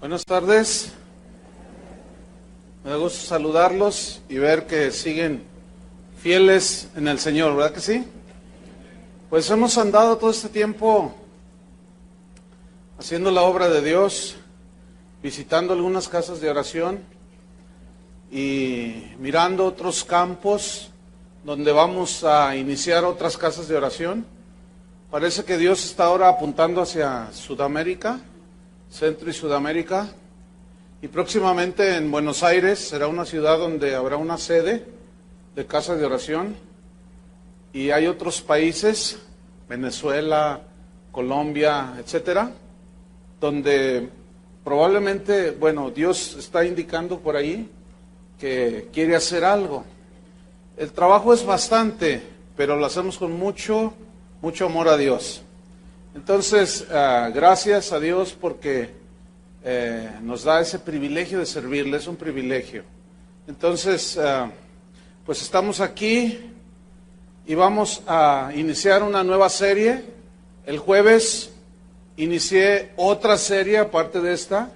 Buenas tardes, me da gusto saludarlos y ver que siguen fieles en el Señor, ¿verdad que sí? Pues hemos andado todo este tiempo haciendo la obra de Dios, visitando algunas casas de oración y mirando otros campos donde vamos a iniciar otras casas de oración. Parece que Dios está ahora apuntando hacia Sudamérica, Centro y Sudamérica, y próximamente en Buenos Aires será una ciudad donde habrá una sede de casa de oración, y hay otros países, Venezuela, Colombia, etcétera, donde probablemente, Dios está indicando por ahí que quiere hacer algo. El trabajo es bastante, pero lo hacemos con mucho amor a Dios. Entonces, gracias a Dios porque nos da ese privilegio de servirle, es un privilegio. Entonces, pues estamos aquí y vamos a iniciar una nueva serie. El jueves inicié otra serie aparte de esta.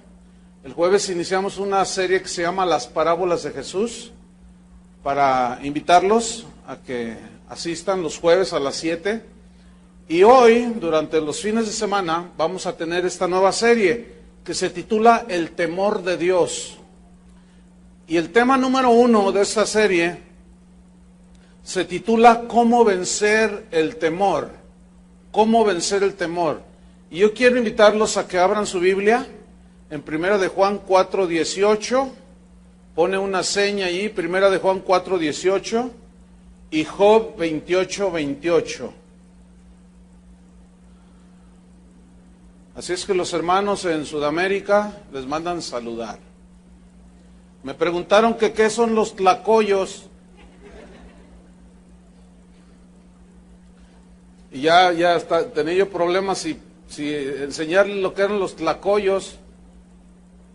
El jueves iniciamos una serie que se llama Las Parábolas de Jesús, para invitarlos a que asistan los jueves a las 7. Y hoy, durante los fines de semana, vamos a tener esta nueva serie que se titula El temor de Dios. Y el tema número 1 de esta serie se titula ¿Cómo vencer el temor? ¿Cómo vencer el temor? Y yo quiero invitarlos a que abran su Biblia en 1 de Juan 4:18. Pone una seña ahí, 1 de Juan 4:18 y Job 28:28. Así es que los hermanos en Sudamérica les mandan saludar. Me preguntaron que qué son los tlacoyos. Y ya tenía yo problemas si enseñarles lo que eran los tlacoyos,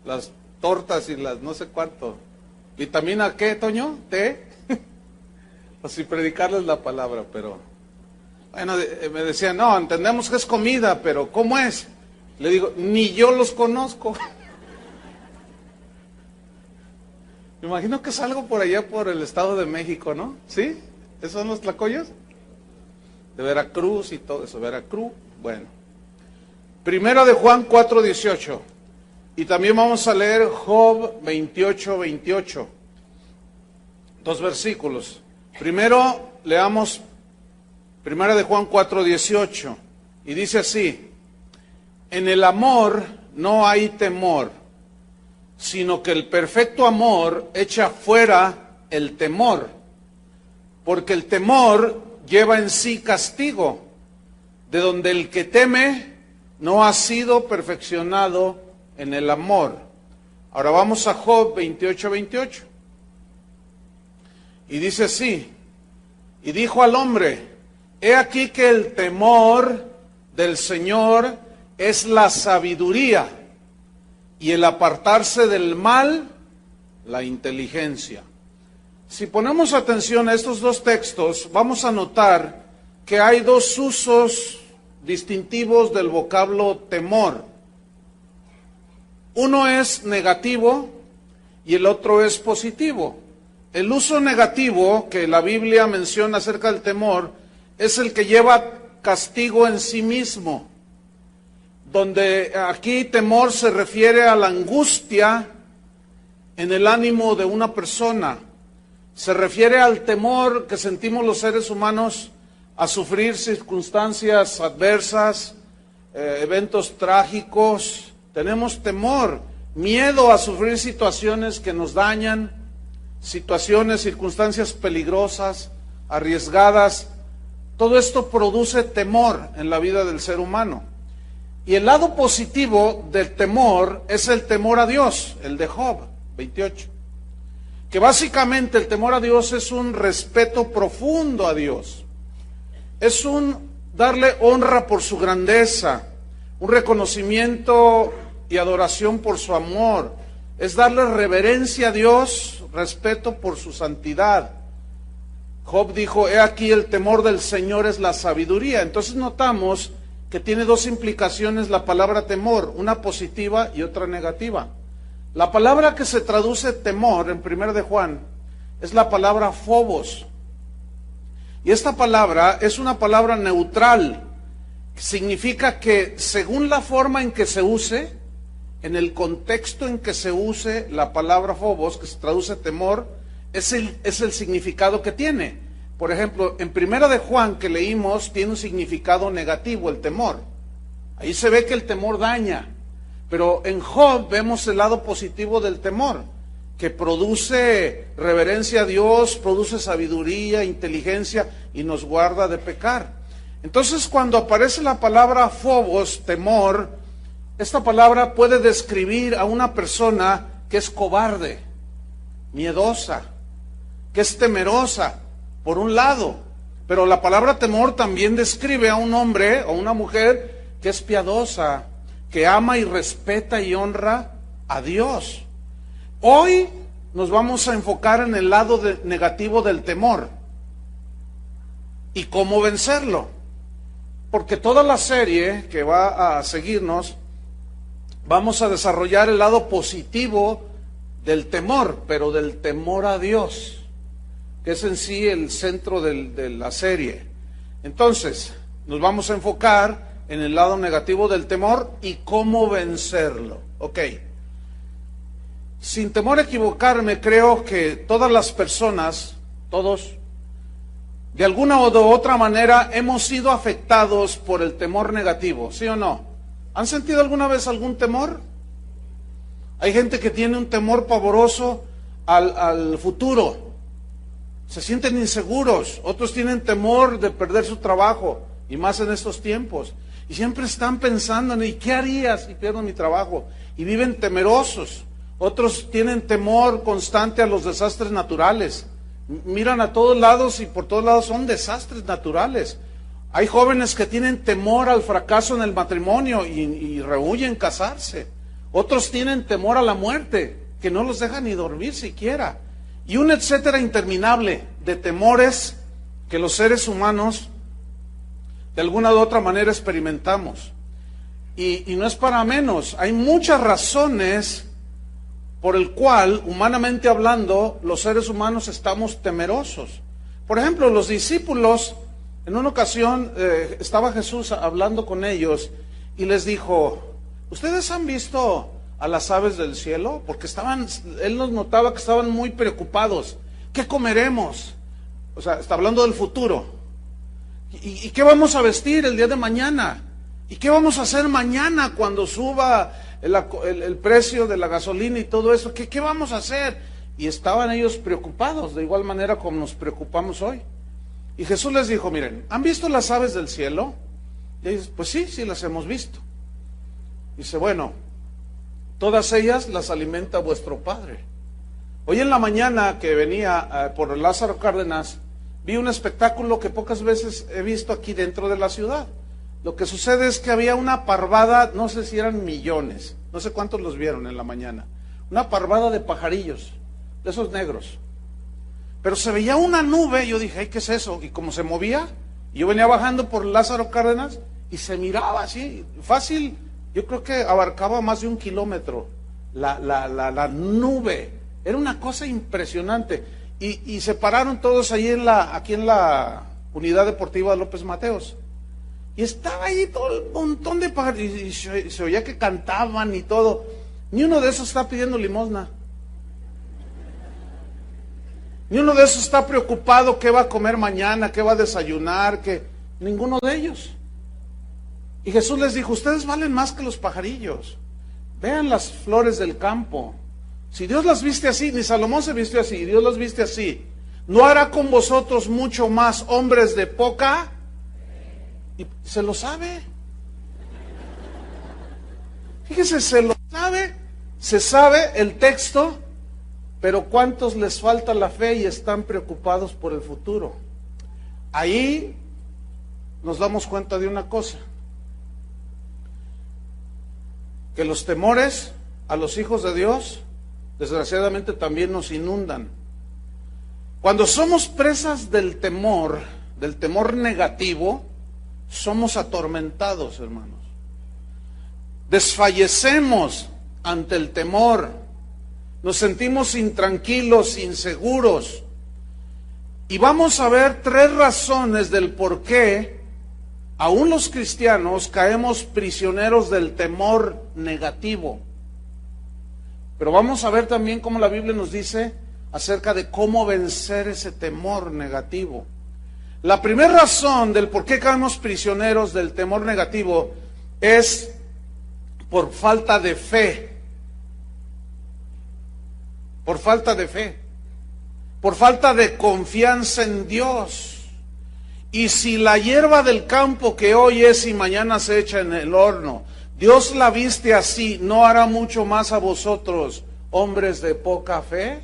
las tortas y las no sé cuánto. ¿Vitamina qué, Toño? ¿Té? O si predicarles la palabra, pero... Bueno, me decían, no, entendemos que es comida, pero ¿cómo es? Le digo, ni yo los conozco. Me imagino que es algo por allá por el Estado de México, ¿no? ¿Sí? ¿Esos son los tlacoyos? De Veracruz y todo eso, Veracruz, bueno. 1 de Juan 4:18. Y también vamos a leer Job 28:28. 2 versículos. Primero leamos 1 de Juan 4:18. Y dice así: en el amor no hay temor, sino que el perfecto amor echa fuera el temor, porque el temor lleva en sí castigo, de donde el que teme no ha sido perfeccionado en el amor. Ahora vamos a Job 28:28. Y dice así: y dijo al hombre, he aquí que el temor del Señor es la sabiduría, y el apartarse del mal, la inteligencia. Si ponemos atención a estos dos textos, vamos a notar que hay dos usos distintivos del vocablo temor. Uno es negativo y el otro es positivo. El uso negativo que la Biblia menciona acerca del temor es el que lleva castigo en sí mismo, donde aquí temor se refiere a la angustia en el ánimo de una persona. Se refiere al temor que sentimos los seres humanos a sufrir circunstancias adversas, eventos trágicos. Tenemos temor, miedo a sufrir situaciones que nos dañan, situaciones, circunstancias peligrosas, arriesgadas. Todo esto produce temor en la vida del ser humano. Y el lado positivo del temor es el temor a Dios, el de Job 28. Que básicamente el temor a Dios es un respeto profundo a Dios. Es un darle honra por su grandeza, un reconocimiento y adoración por su amor. Es darle reverencia a Dios, respeto por su santidad. Job dijo, he aquí el temor del Señor es la sabiduría. Entonces notamos que tiene dos implicaciones la palabra temor, una positiva y otra negativa. La palabra que se traduce temor en 1 de Juan es la palabra phobos. Y esta palabra es una palabra neutral. Significa que según la forma en que se use, en el contexto en que se use la palabra phobos, que se traduce temor, es el significado que tiene. Por ejemplo, en 1 de Juan que leímos, tiene un significado negativo, el temor. Ahí se ve que el temor daña. Pero en Job vemos el lado positivo del temor, que produce reverencia a Dios, produce sabiduría, inteligencia y nos guarda de pecar. Entonces, cuando aparece la palabra phobos, temor, esta palabra puede describir a una persona que es cobarde, miedosa, que es temerosa, por un lado. Pero la palabra temor también describe a un hombre o una mujer que es piadosa, que ama y respeta y honra a Dios. Hoy nos vamos a enfocar en el lado negativo del temor y cómo vencerlo. Porque toda la serie que va a seguirnos, vamos a desarrollar el lado positivo del temor, pero del temor a Dios, que es en sí el centro de la serie. Entonces, nos vamos a enfocar en el lado negativo del temor y cómo vencerlo. Ok. Sin temor a equivocarme, creo que todas las personas, todos, de alguna o de otra manera hemos sido afectados por el temor negativo, ¿sí o no? ¿Han sentido alguna vez algún temor? Hay gente que tiene un temor pavoroso al futuro. Se sienten inseguros. Otros tienen temor de perder su trabajo, y más en estos tiempos. Y siempre están pensando en, ¿y qué haría si pierdo mi trabajo? Y viven temerosos. Otros tienen temor constante a los desastres naturales. Miran a todos lados y por todos lados son desastres naturales. Hay jóvenes que tienen temor al fracaso en el matrimonio y rehúyen casarse. Otros tienen temor a la muerte, que no los deja ni dormir siquiera. Y un etcétera interminable de temores que los seres humanos de alguna u otra manera experimentamos. Y no es para menos. Hay muchas razones por el cual, humanamente hablando, los seres humanos estamos temerosos. Por ejemplo, los discípulos, en una ocasión estaba Jesús hablando con ellos y les dijo, ¿ustedes han visto a las aves del cielo? Porque él nos notaba que estaban muy preocupados. ¿Qué comeremos? O sea, está hablando del futuro. ¿Y qué vamos a vestir el día de mañana? ¿Y qué vamos a hacer mañana cuando suba el precio de la gasolina y todo eso? ¿Qué vamos a hacer? Y estaban ellos preocupados, de igual manera como nos preocupamos hoy. Y Jesús les dijo, miren, ¿han visto las aves del cielo? Y ellos, pues sí las hemos visto. Dice, bueno, todas ellas las alimenta vuestro Padre. Hoy en la mañana que venía por Lázaro Cárdenas, vi un espectáculo que pocas veces he visto aquí dentro de la ciudad. Lo que sucede es que había una parvada, no sé si eran millones, no sé cuántos los vieron en la mañana, una parvada de pajarillos, de esos negros. Pero se veía una nube, yo dije, ay, ¿qué es eso? Y como se movía, yo venía bajando por Lázaro Cárdenas y se miraba así, fácil, yo creo que abarcaba más de 1 kilómetro la nube. Era una cosa impresionante. Y se pararon todos ahí aquí en la unidad deportiva López Mateos. Y estaba ahí todo el montón de pájaros, y se oía que cantaban y todo. Ni uno de esos está pidiendo limosna. Ni uno de esos está preocupado qué va a comer mañana, qué va a desayunar, ninguno de ellos. Y Jesús les dijo, ustedes valen más que los pajarillos. Vean las flores del campo. Si Dios las viste así, ni Salomón se vistió así, Dios las viste así, ¿no hará con vosotros mucho más, hombres de poca? Y se lo sabe. Fíjese, se sabe el texto, pero ¿cuántos les falta la fe y están preocupados por el futuro? Ahí nos damos cuenta de una cosa, que los temores a los hijos de Dios, desgraciadamente también nos inundan. Cuando somos presas del temor negativo, somos atormentados, hermanos. Desfallecemos ante el temor. Nos sentimos intranquilos, inseguros. Y vamos a ver 3 razones del por qué aún los cristianos caemos prisioneros del temor negativo. Pero vamos a ver también cómo la Biblia nos dice acerca de cómo vencer ese temor negativo. La primera razón del por qué caemos prisioneros del temor negativo es por falta de fe. Por falta de fe. Por falta de confianza en Dios. Y si la hierba del campo que hoy es y mañana se echa en el horno, Dios la viste así, ¿no hará mucho más a vosotros, hombres de poca fe?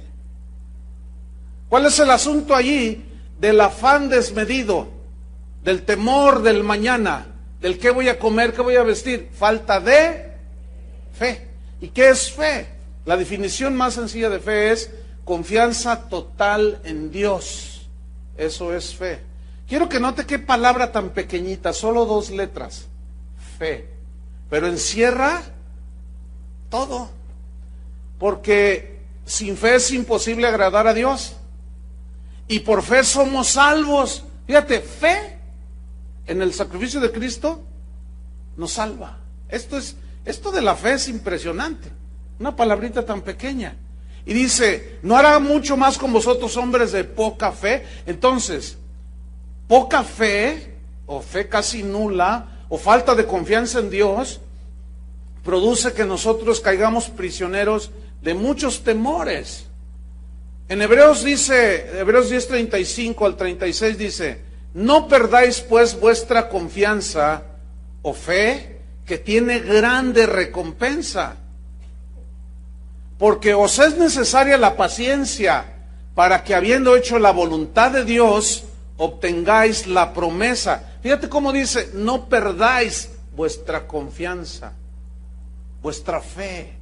¿Cuál es el asunto allí del afán desmedido, del temor del mañana, del qué voy a comer, qué voy a vestir? Falta de fe. ¿Y qué es fe? La definición más sencilla de fe es confianza total en Dios. Eso es fe. Quiero que note qué palabra tan pequeñita, solo 2 letras. Fe. Pero encierra todo. Porque sin fe es imposible agradar a Dios. Y por fe somos salvos. Fíjate, fe en el sacrificio de Cristo nos salva. Esto de la fe es impresionante. Una palabrita tan pequeña. Y dice, ¿no hará mucho más con vosotros, hombres de poca fe? Entonces, poca fe, o fe casi nula, o falta de confianza en Dios, produce que nosotros caigamos prisioneros de muchos temores. En Hebreos 10:35 al 36 dice, no perdáis pues vuestra confianza o fe, que tiene grande recompensa, porque os es necesaria la paciencia, para que habiendo hecho la voluntad de Dios, obtengáis la promesa. Fíjate cómo dice, no perdáis vuestra confianza, vuestra fe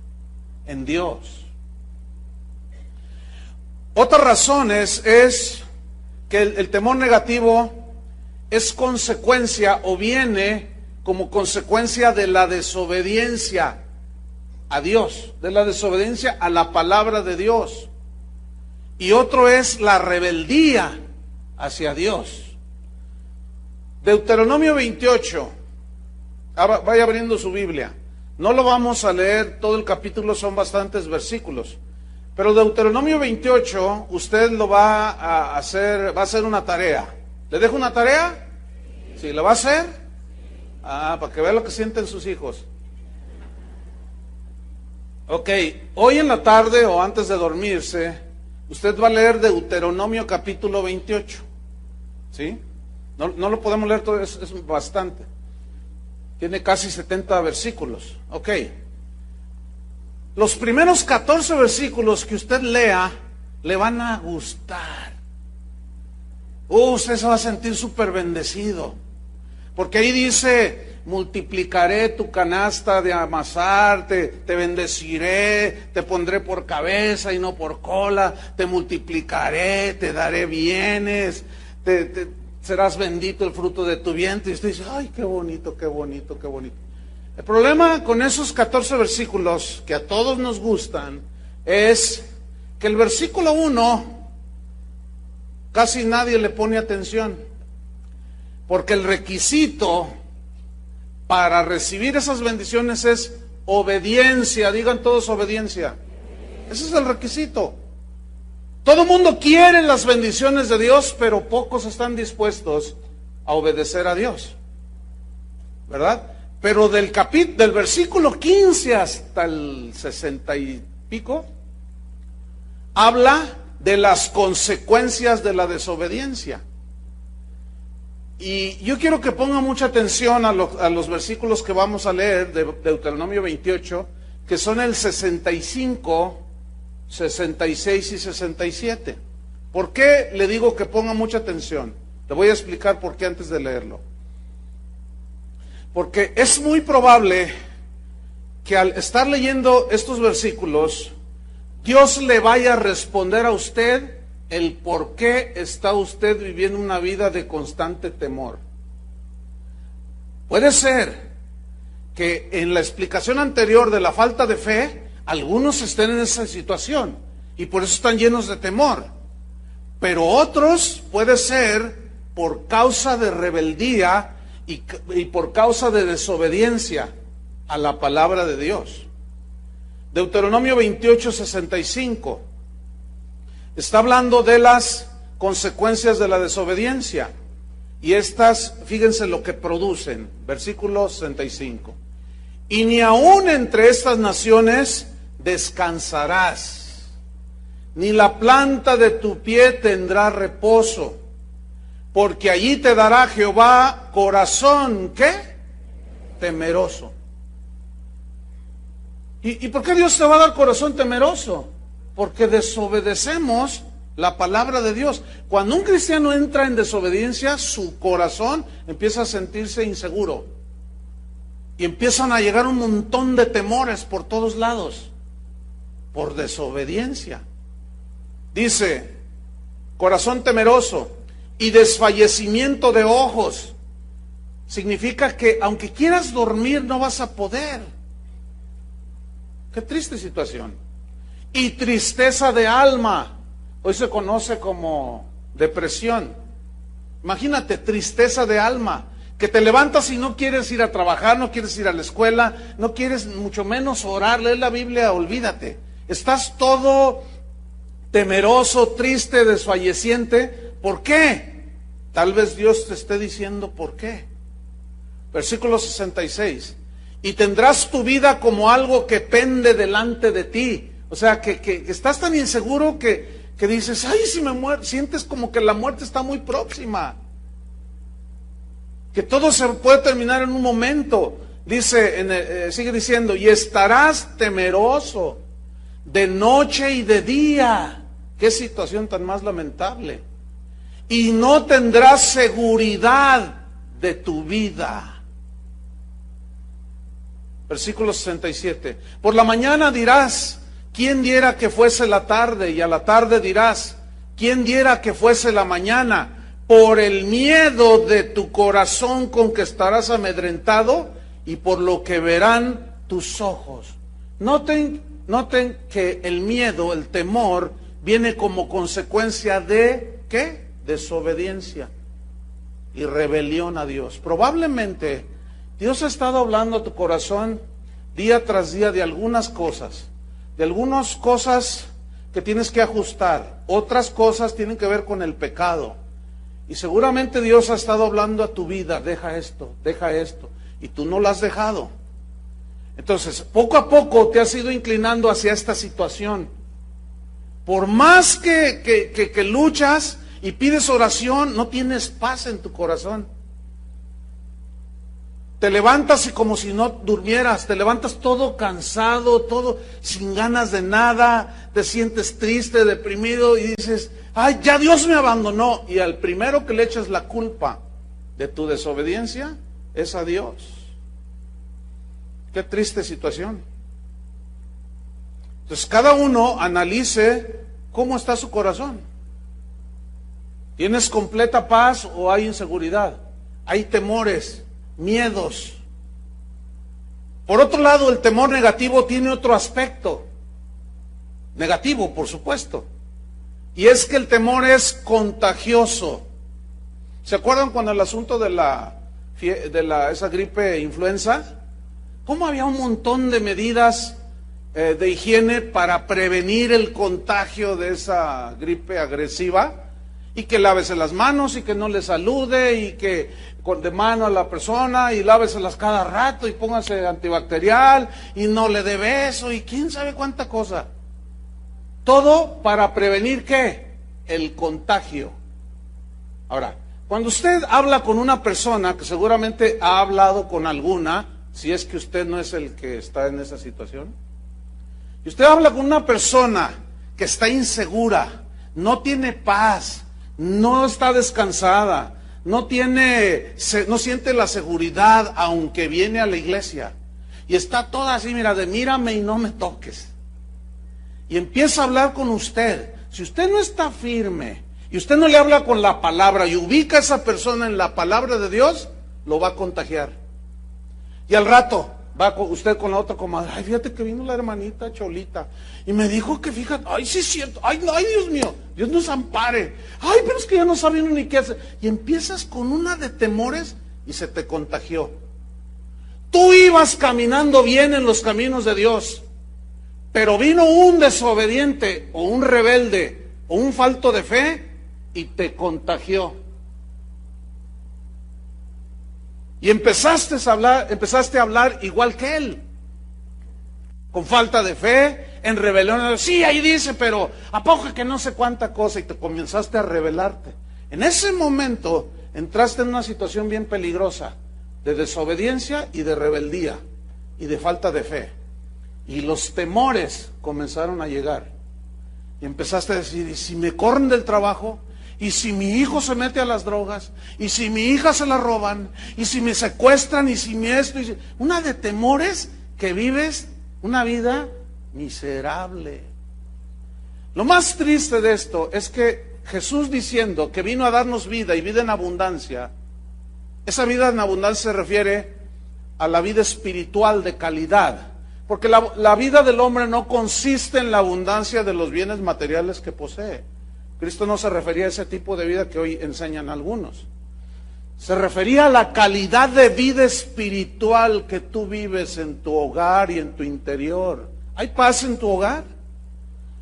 en Dios. Otra razón es que el temor negativo es consecuencia o viene como consecuencia de la desobediencia a Dios, de la desobediencia a la palabra de Dios. Y otro es la rebeldía hacia Dios. Deuteronomio 28, vaya abriendo su Biblia. No lo vamos a leer todo el capítulo, son bastantes versículos. Pero Deuteronomio 28, usted lo va a hacer una tarea. ¿Le dejo una tarea? ¿Sí, lo va a hacer? Para que vea lo que sienten sus hijos. Ok, hoy en la tarde o antes de dormirse, usted va a leer Deuteronomio capítulo 28. ¿Sí? No lo podemos leer todo, es bastante. Tiene casi 70 versículos. Ok. Los primeros 14 versículos que usted lea le van a gustar. Usted se va a sentir súper bendecido. Porque ahí dice, multiplicaré tu canasta de amasar, te bendeciré, te pondré por cabeza y no por cola, te multiplicaré, te daré bienes, serás bendito el fruto de tu vientre. Y usted dice, ay, qué bonito, qué bonito, qué bonito. El problema con esos 14 versículos que a todos nos gustan es que el versículo 1 casi nadie le pone atención, porque el requisito para recibir esas bendiciones es obediencia. Digan todos obediencia. Ese es el requisito. Todo el mundo quiere las bendiciones de Dios, pero pocos están dispuestos a obedecer a Dios, ¿verdad? Pero del versículo 15 hasta el 60 y pico, habla de las consecuencias de la desobediencia. Y yo quiero que ponga mucha atención a los versículos que vamos a leer de Deuteronomio 28, que son el 65, 66 y 67. ¿Por qué le digo que ponga mucha atención? Le voy a explicar por qué antes de leerlo. Porque es muy probable que al estar leyendo estos versículos, Dios le vaya a responder a usted el por qué está usted viviendo una vida de constante temor. Puede ser que en la explicación anterior de la falta de fe, algunos estén en esa situación y por eso están llenos de temor. Pero otros puede ser por causa de rebeldía y por causa de desobediencia a la palabra de Dios. Deuteronomio 28:65 está hablando de las consecuencias de la desobediencia. Y estas, fíjense lo que producen, versículo 65. Y ni aún entre estas naciones descansarás, ni la planta de tu pie tendrá reposo, porque allí te dará Jehová corazón, ¿qué? Temeroso. ¿Y por qué Dios te va a dar corazón temeroso? Porque desobedecemos la palabra de Dios. Cuando un cristiano entra en desobediencia, su corazón empieza a sentirse inseguro. Y empiezan a llegar un montón de temores por todos lados, por desobediencia. Dice, corazón temeroso y desfallecimiento de ojos. Significa que aunque quieras dormir no vas a poder. Qué triste situación. Y tristeza de alma. Hoy se conoce como depresión. Imagínate, tristeza de alma. Que te levantas y no quieres ir a trabajar, no quieres ir a la escuela, no quieres mucho menos orar, leer la Biblia, olvídate. Estás todo temeroso, triste, desfalleciente. ¿Por qué? Tal vez Dios te esté diciendo por qué. Versículo 66. Y tendrás tu vida como algo que pende delante de ti. O sea, que estás tan inseguro que dices, ay, si me muero, sientes como que la muerte está muy próxima. Que todo se puede terminar en un momento. Dice, sigue diciendo, y estarás temeroso de noche y de día. Qué situación tan más lamentable. Y no tendrás seguridad de tu vida. Versículo 67. Por la mañana dirás, ¿quién diera que fuese la tarde? Y a la tarde dirás, ¿quién diera que fuese la mañana? Por el miedo de tu corazón con que estarás amedrentado y por lo que verán tus ojos. Noten que el miedo, el temor, viene como consecuencia de, ¿qué? Desobediencia y rebelión a Dios. Probablemente Dios ha estado hablando a tu corazón día tras día de algunas cosas que tienes que ajustar. Otras cosas tienen que ver con el pecado. Y seguramente Dios ha estado hablando a tu vida, deja esto, y tú no lo has dejado. Entonces, poco a poco te has ido inclinando hacia esta situación. Por más que luchas y pides oración, no tienes paz en tu corazón. Te levantas y como si no durmieras, te levantas todo cansado, todo sin ganas de nada, te sientes triste, deprimido y dices, ay, ya Dios me abandonó. Y al primero que le echas la culpa de tu desobediencia es a Dios. Qué triste situación. Entonces cada uno analice cómo está su corazón. ¿Tienes completa paz o hay inseguridad? Hay temores, miedos. Por otro lado, el temor negativo tiene otro aspecto. Negativo, por supuesto. Y es que el temor es contagioso. ¿Se acuerdan cuando el asunto de esa gripe influenza? ¿Cómo había un montón de medidas de higiene para prevenir el contagio de esa gripe agresiva? Y que lávese las manos y que no le salude y que de mano a la persona y láveselas cada rato y póngase antibacterial y no le dé beso y quién sabe cuánta cosa. Todo para prevenir ¿qué? El contagio. Ahora, cuando usted habla con una persona, que seguramente ha hablado con alguna, si es que usted no es el que está en esa situación, y usted habla con una persona que está insegura, no tiene paz, no está descansada, no siente la seguridad aunque viene a la iglesia, y está toda así, mira, de mírame y no me toques. Y empieza a hablar con usted. Si usted no está firme y usted no le habla con la palabra y ubica a esa persona en la palabra de Dios, lo va a contagiar. Y al rato va usted con la otra comadre, ay, fíjate que vino la hermanita Cholita y me dijo que fíjate, ay, sí es cierto, ay, ay, Dios mío, Dios nos ampare, ay, pero es que ya no sabe uno ni qué hacer. Y empiezas con una de temores y se te contagió. Tú ibas caminando bien en los caminos de Dios, pero vino un desobediente o un rebelde o un falto de fe y te contagió. Y empezaste a hablar igual que él, con falta de fe, en rebelión. Sí, ahí dice, pero ¿a poco que no sé cuánta cosa? Y te comenzaste a rebelarte. En ese momento entraste en una situación bien peligrosa, de desobediencia y de rebeldía, y de falta de fe. Y los temores comenzaron a llegar. Y empezaste a decir, ¿y si me corren del trabajo? ¿Y si mi hijo se mete a las drogas? ¿Y si mi hija se la roban? ¿Y si me secuestran? ¿Y si me esto? Una de temores que vives una vida miserable. Lo más triste de esto es que Jesús, diciendo que vino a darnos vida y vida en abundancia, esa vida en abundancia se refiere a la vida espiritual de calidad. Porque la vida del hombre no consiste en la abundancia de los bienes materiales que posee. Cristo no se refería a ese tipo de vida que hoy enseñan algunos. Se refería a la calidad de vida espiritual que tú vives en tu hogar y en tu interior. ¿Hay paz en tu hogar?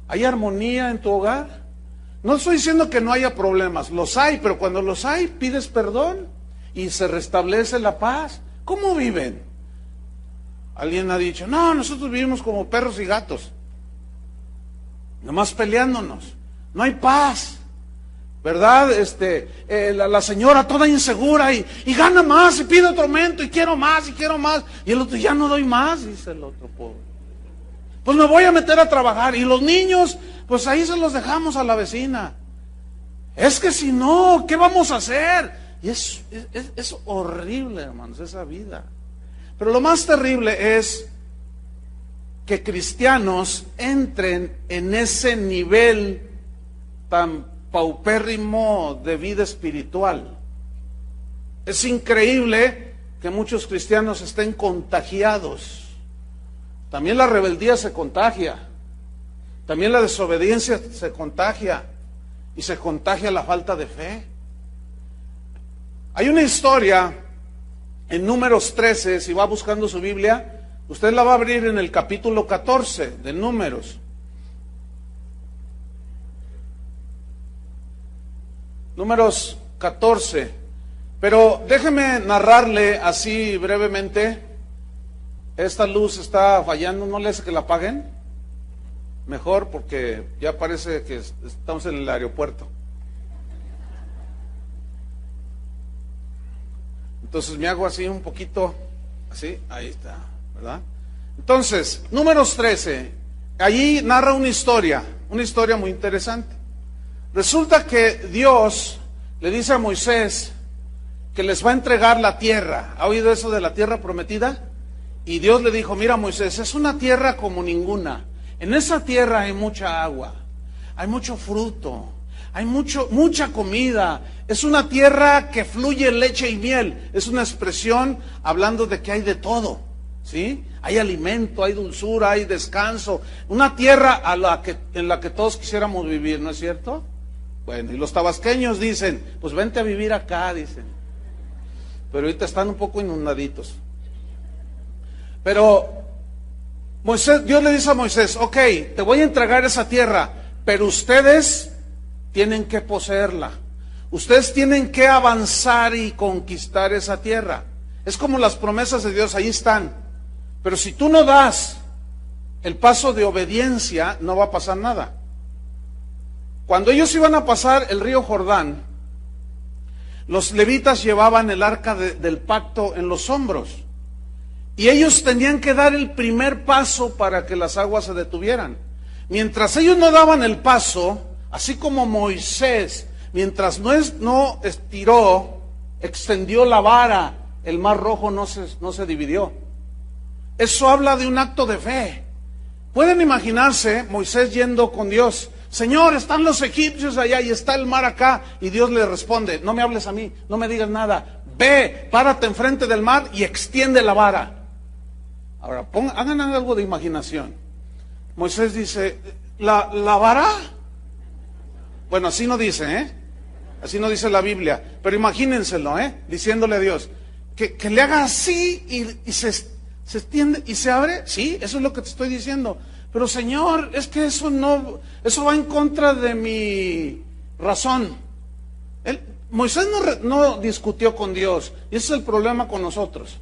¿Hay armonía en tu hogar? No estoy diciendo que no haya problemas, los hay, pero cuando los hay pides perdón y se restablece la paz. ¿Cómo viven? Alguien ha dicho, no, nosotros vivimos como perros y gatos, nomás peleándonos. No hay paz, ¿verdad? La señora toda insegura y gana más y pide otro aumento y quiero más y quiero más. Y el otro, ya no doy más, dice el otro pobre. Pues me voy a meter a trabajar. Y los niños, pues ahí se los dejamos a la vecina. Es que si no, ¿qué vamos a hacer? Y es horrible, hermanos, esa vida. Pero lo más terrible es que cristianos entren en ese nivel tan paupérrimo de vida espiritual. Es increíble que muchos cristianos estén contagiados. También la rebeldía se contagia, también la desobediencia se contagia, y se contagia la falta de fe. Hay una historia en Números 13, si va buscando su Biblia, usted la va a abrir en el capítulo 14 de Números. Números 14, pero déjeme narrarle así brevemente. Esta luz está fallando, ¿no le hace que la apaguen? Mejor, porque ya parece que estamos en el aeropuerto. Entonces me hago así un poquito, así, ahí está, ¿verdad? Entonces, Números 13, allí narra una historia muy interesante. Resulta que Dios le dice a Moisés que les va a entregar la tierra. ¿Ha oído eso de la tierra prometida? Y Dios le dijo, mira Moisés, es una tierra como ninguna. En esa tierra hay mucha agua, hay mucho fruto, hay mucha comida. Es una tierra que fluye leche y miel. Es una expresión hablando de que hay de todo, ¿sí? Hay alimento, hay dulzura, hay descanso. Una tierra en la que todos quisiéramos vivir, ¿no es cierto? Bueno, y los tabasqueños dicen, pues vente a vivir acá, dicen. Pero ahorita están un poco inundaditos. Pero Dios le dice a Moisés, ok, te voy a entregar esa tierra, pero ustedes tienen que poseerla. Ustedes tienen que avanzar y conquistar esa tierra. Es como las promesas de Dios, ahí están. Pero si tú no das el paso de obediencia, no va a pasar nada. Cuando ellos iban a pasar el río Jordán, los levitas llevaban el arca del pacto en los hombros. Y ellos tenían que dar el primer paso para que las aguas se detuvieran. Mientras ellos no daban el paso, así como Moisés, mientras no extendió la vara, el mar rojo no se dividió. Eso habla de un acto de fe. Pueden imaginarse Moisés yendo con Dios. Señor, están los egipcios allá y está el mar acá. Y Dios le responde, no me hables a mí, no me digas nada. Ve, párate enfrente del mar y extiende la vara. Ahora, hagan algo de imaginación. Moisés dice, ¿la vara? Bueno, así no dice, así no dice la Biblia, pero imagínenselo, diciéndole a Dios, que le haga así y se extiende y se abre. Sí, eso es lo que te estoy diciendo. Pero Señor, es que eso va en contra de mi razón. Moisés no discutió con Dios, y ese es el problema con nosotros.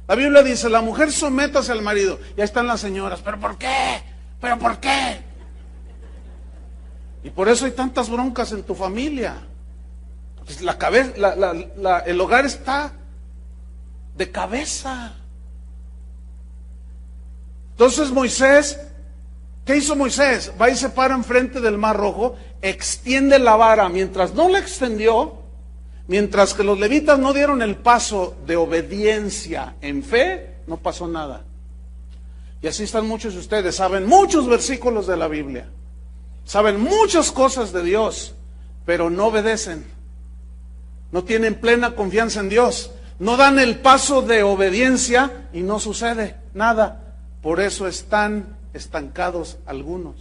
La Biblia dice, la mujer sométase al marido, y ahí están las señoras, ¿pero por qué? ¿Pero por qué? Y por eso hay tantas broncas en tu familia. Pues el hogar está de cabeza. Entonces Moisés, ¿qué hizo Moisés? Va y se para enfrente del Mar Rojo, extiende la vara. Mientras no la extendió, mientras que los levitas no dieron el paso de obediencia en fe, no pasó nada. Y así están muchos de ustedes, saben muchos versículos de la Biblia, saben muchas cosas de Dios, pero no obedecen, no tienen plena confianza en Dios, no dan el paso de obediencia y no sucede nada. Por eso están estancados algunos.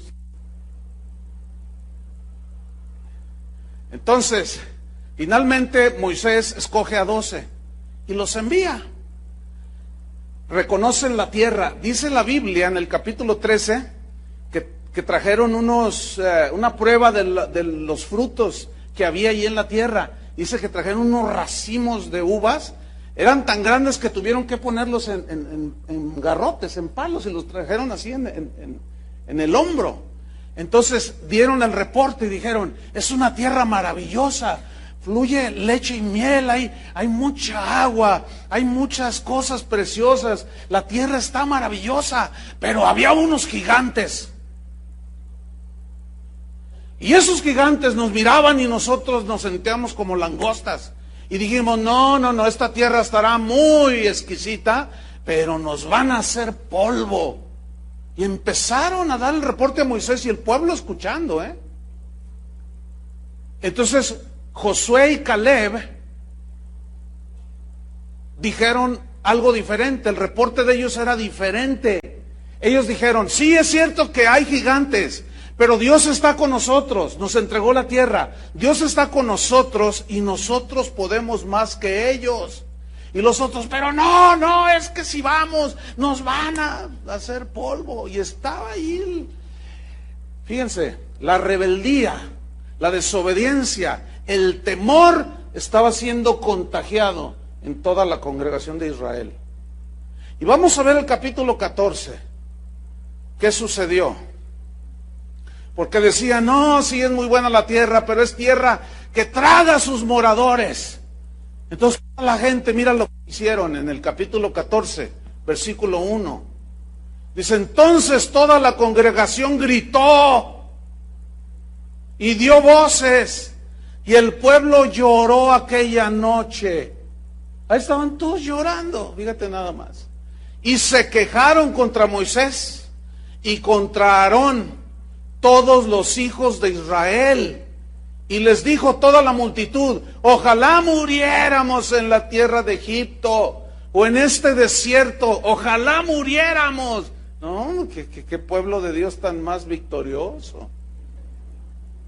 Entonces, finalmente Moisés escoge a 12 y los envía. Reconocen la tierra. Dice la Biblia en el capítulo 13 que trajeron una prueba de los frutos que había ahí en la tierra. Dice que trajeron unos racimos de uvas. Eran tan grandes que tuvieron que ponerlos en garrotes, en palos, y los trajeron así en el hombro. Entonces dieron el reporte y dijeron, es una tierra maravillosa, fluye leche y miel, hay mucha agua, hay muchas cosas preciosas, la tierra está maravillosa, pero había unos gigantes. Y esos gigantes nos miraban y nosotros nos sentíamos como langostas. Y dijimos, no, esta tierra estará muy exquisita, pero nos van a hacer polvo. Y empezaron a dar el reporte a Moisés y el pueblo escuchando, Entonces Josué y Caleb dijeron algo diferente, el reporte de ellos era diferente. Ellos dijeron, sí, es cierto que hay gigantes, pero Dios está con nosotros, nos entregó la tierra, Dios está con nosotros y nosotros podemos más que ellos. Y los otros, pero no, es que si vamos, nos van a hacer polvo. Y estaba ahí, fíjense, la rebeldía, la desobediencia, el temor estaba siendo contagiado en toda la congregación de Israel. Y vamos a ver el capítulo 14, ¿qué sucedió? Porque decían, no, sí es muy buena la tierra, pero es tierra que traga a sus moradores. Entonces la gente, mira lo que hicieron en el capítulo 14, versículo 1. Dice, entonces toda la congregación gritó y dio voces, y el pueblo lloró aquella noche. Ahí estaban todos llorando, fíjate nada más. Y se quejaron contra Moisés y contra Aarón, todos los hijos de Israel. Y les dijo toda la multitud, ojalá muriéramos en la tierra de Egipto o en este desierto, ojalá muriéramos. No, qué pueblo de Dios tan más victorioso.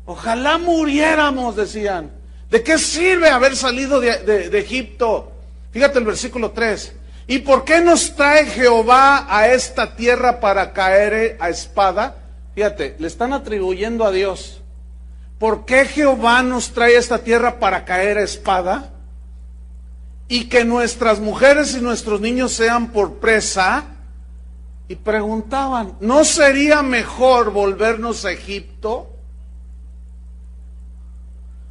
Ojalá muriéramos, decían. ¿De qué sirve haber salido de Egipto? Fíjate el versículo 3. ¿Y por qué nos trae Jehová a esta tierra para caer a espada? Fíjate, le están atribuyendo a Dios. ¿Por qué Jehová nos trae a esta tierra para caer a espada? Y que nuestras mujeres y nuestros niños sean por presa. Y preguntaban, ¿no sería mejor volvernos a Egipto?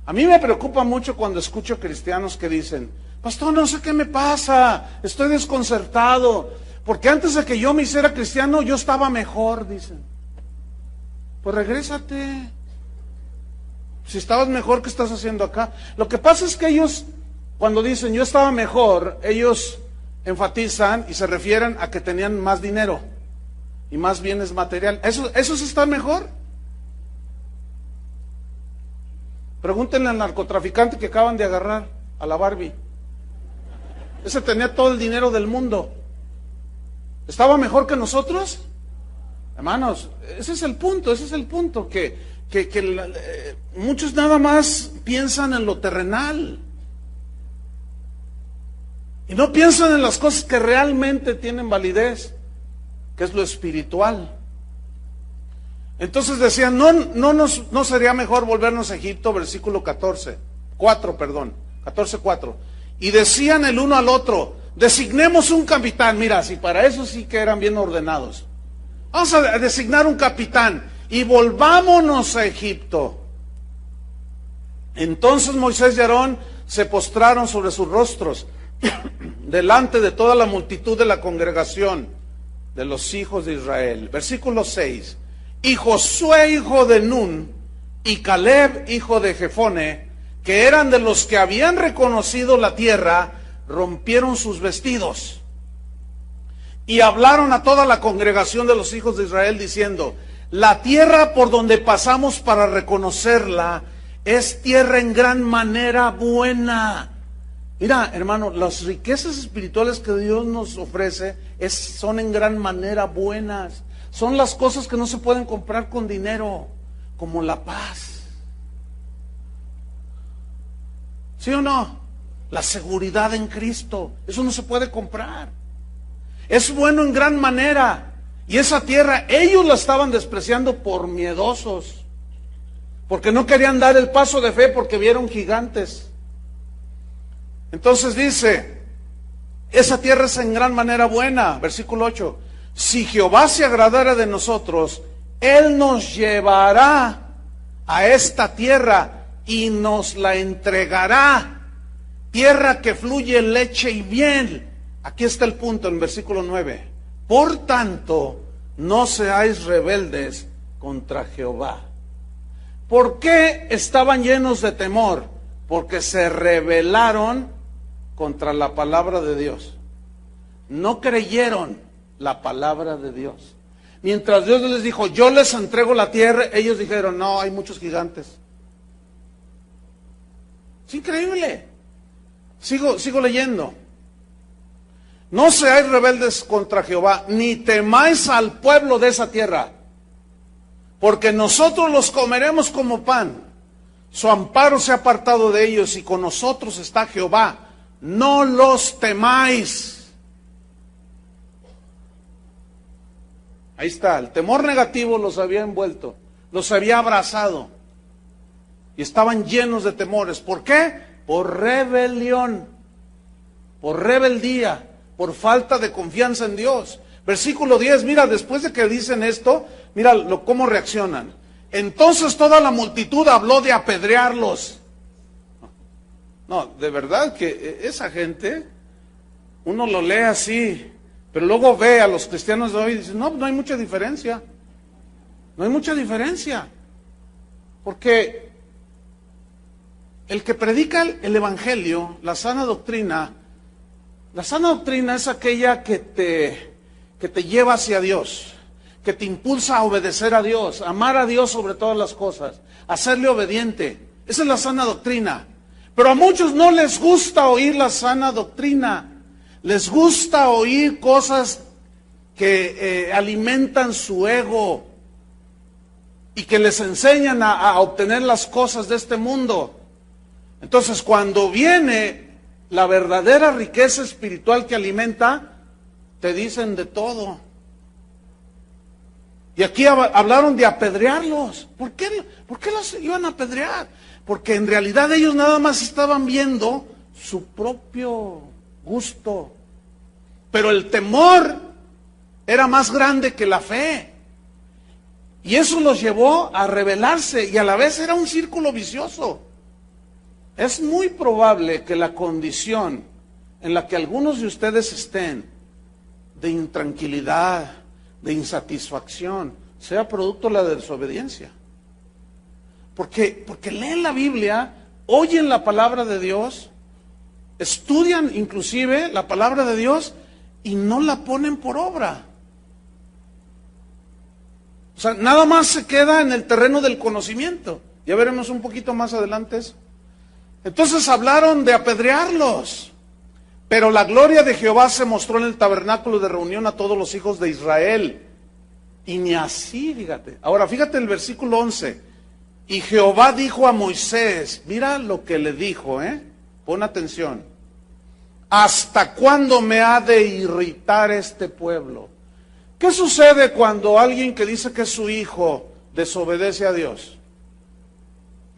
A mí me preocupa mucho cuando escucho cristianos que dicen, pastor, no sé qué me pasa, estoy desconcertado, porque antes de que yo me hiciera cristiano yo estaba mejor, dicen. Pues regrésate. Si estabas mejor, ¿qué estás haciendo acá? Lo que pasa es que ellos, cuando dicen yo estaba mejor, ellos enfatizan y se refieren a que tenían más dinero y más bienes materiales. ¿Esos están mejor? Pregúntenle al narcotraficante que acaban de agarrar, a la Barbie. Ese tenía todo el dinero del mundo. ¿Estaba mejor que nosotros? Hermanos, ese es el punto, que muchos nada más piensan en lo terrenal y no piensan en las cosas que realmente tienen validez, que es lo espiritual. Entonces decían, no sería mejor volvernos a Egipto, versículo 14:4. Y decían el uno al otro, designemos un capitán. Mira, si para eso sí que eran bien ordenados. Vamos a designar un capitán y volvámonos a Egipto. Entonces Moisés y Aarón se postraron sobre sus rostros delante de toda la multitud de la congregación de los hijos de Israel. Versículo 6. Y Josué, hijo de Nun, y Caleb, hijo de Jefone, que eran de los que habían reconocido la tierra, rompieron sus vestidos y hablaron a toda la congregación de los hijos de Israel diciendo, la tierra por donde pasamos para reconocerla es tierra en gran manera buena. Mira, hermano, las riquezas espirituales que Dios nos ofrece son en gran manera buenas. Son las cosas que no se pueden comprar con dinero, como la paz. ¿Sí o no? La seguridad en Cristo, eso no se puede comprar. Es bueno en gran manera. Y esa tierra, ellos la estaban despreciando por miedosos, porque no querían dar el paso de fe porque vieron gigantes. Entonces dice, esa tierra es en gran manera buena. Versículo 8. Si Jehová se agradara de nosotros, Él nos llevará a esta tierra y nos la entregará. Tierra que fluye leche y miel. Aquí está el punto en versículo 9. Por tanto, no seáis rebeldes contra Jehová. ¿Por qué estaban llenos de temor? Porque se rebelaron contra la palabra de Dios. No creyeron la palabra de Dios. Mientras Dios les dijo, yo les entrego la tierra, ellos dijeron, no, hay muchos gigantes. Es increíble. Sigo leyendo. No seáis rebeldes contra Jehová, ni temáis al pueblo de esa tierra, porque nosotros los comeremos como pan. Su amparo se ha apartado de ellos y con nosotros está Jehová. No los temáis. Ahí está, el temor negativo los había envuelto, los había abrazado y estaban llenos de temores. ¿Por qué? Por rebelión, por rebeldía, por falta de confianza en Dios. Versículo 10, mira, después de que dicen esto, mira cómo reaccionan. Entonces toda la multitud habló de apedrearlos. No, de verdad que esa gente, uno lo lee así, pero luego ve a los cristianos de hoy y dice, no hay mucha diferencia. No hay mucha diferencia. Porque el que predica el evangelio, la sana doctrina es aquella que te lleva hacia Dios, que te impulsa a obedecer a Dios, amar a Dios sobre todas las cosas, a serle obediente. Esa es la sana doctrina. Pero a muchos no les gusta oír la sana doctrina. Les gusta oír cosas que alimentan su ego y que les enseñan a obtener las cosas de este mundo. Entonces, cuando viene la verdadera riqueza espiritual que alimenta, te dicen de todo. Y aquí hablaron de apedrearlos. ¿Por qué los iban a apedrear? Porque en realidad ellos nada más estaban viendo su propio gusto. Pero el temor era más grande que la fe. Y eso los llevó a rebelarse y a la vez era un círculo vicioso. Es muy probable que la condición en la que algunos de ustedes estén, de intranquilidad, de insatisfacción, sea producto de la desobediencia. Porque leen la Biblia, oyen la palabra de Dios, estudian inclusive la palabra de Dios y no la ponen por obra. O sea, nada más se queda en el terreno del conocimiento. Ya veremos un poquito más adelante eso. Entonces hablaron de apedrearlos. Pero la gloria de Jehová se mostró en el tabernáculo de reunión a todos los hijos de Israel. Y ni así, fíjate. Ahora, fíjate el versículo 11. Y Jehová dijo a Moisés, mira lo que le dijo, pon atención. ¿Hasta cuándo me ha de irritar este pueblo? ¿Qué sucede cuando alguien que dice que es su hijo desobedece a Dios?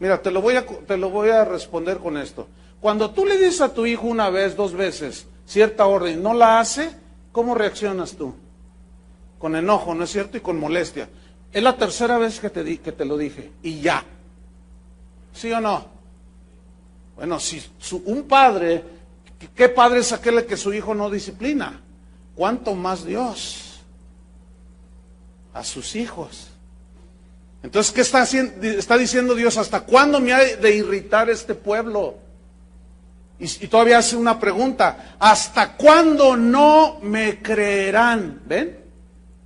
Mira, te lo voy a responder con esto. Cuando tú le dices a tu hijo una vez, 2 veces, cierta orden y no la hace, ¿cómo reaccionas tú? Con enojo, ¿no es cierto? Y con molestia. Es la tercera vez que te lo dije, y ya. ¿Sí o no? Bueno, si un padre, ¿qué padre es aquel que su hijo no disciplina? ¿Cuánto más Dios? A sus hijos. Entonces, ¿qué está diciendo Dios? ¿Hasta cuándo me ha de irritar este pueblo? Y todavía hace una pregunta. ¿Hasta cuándo no me creerán? ¿Ven?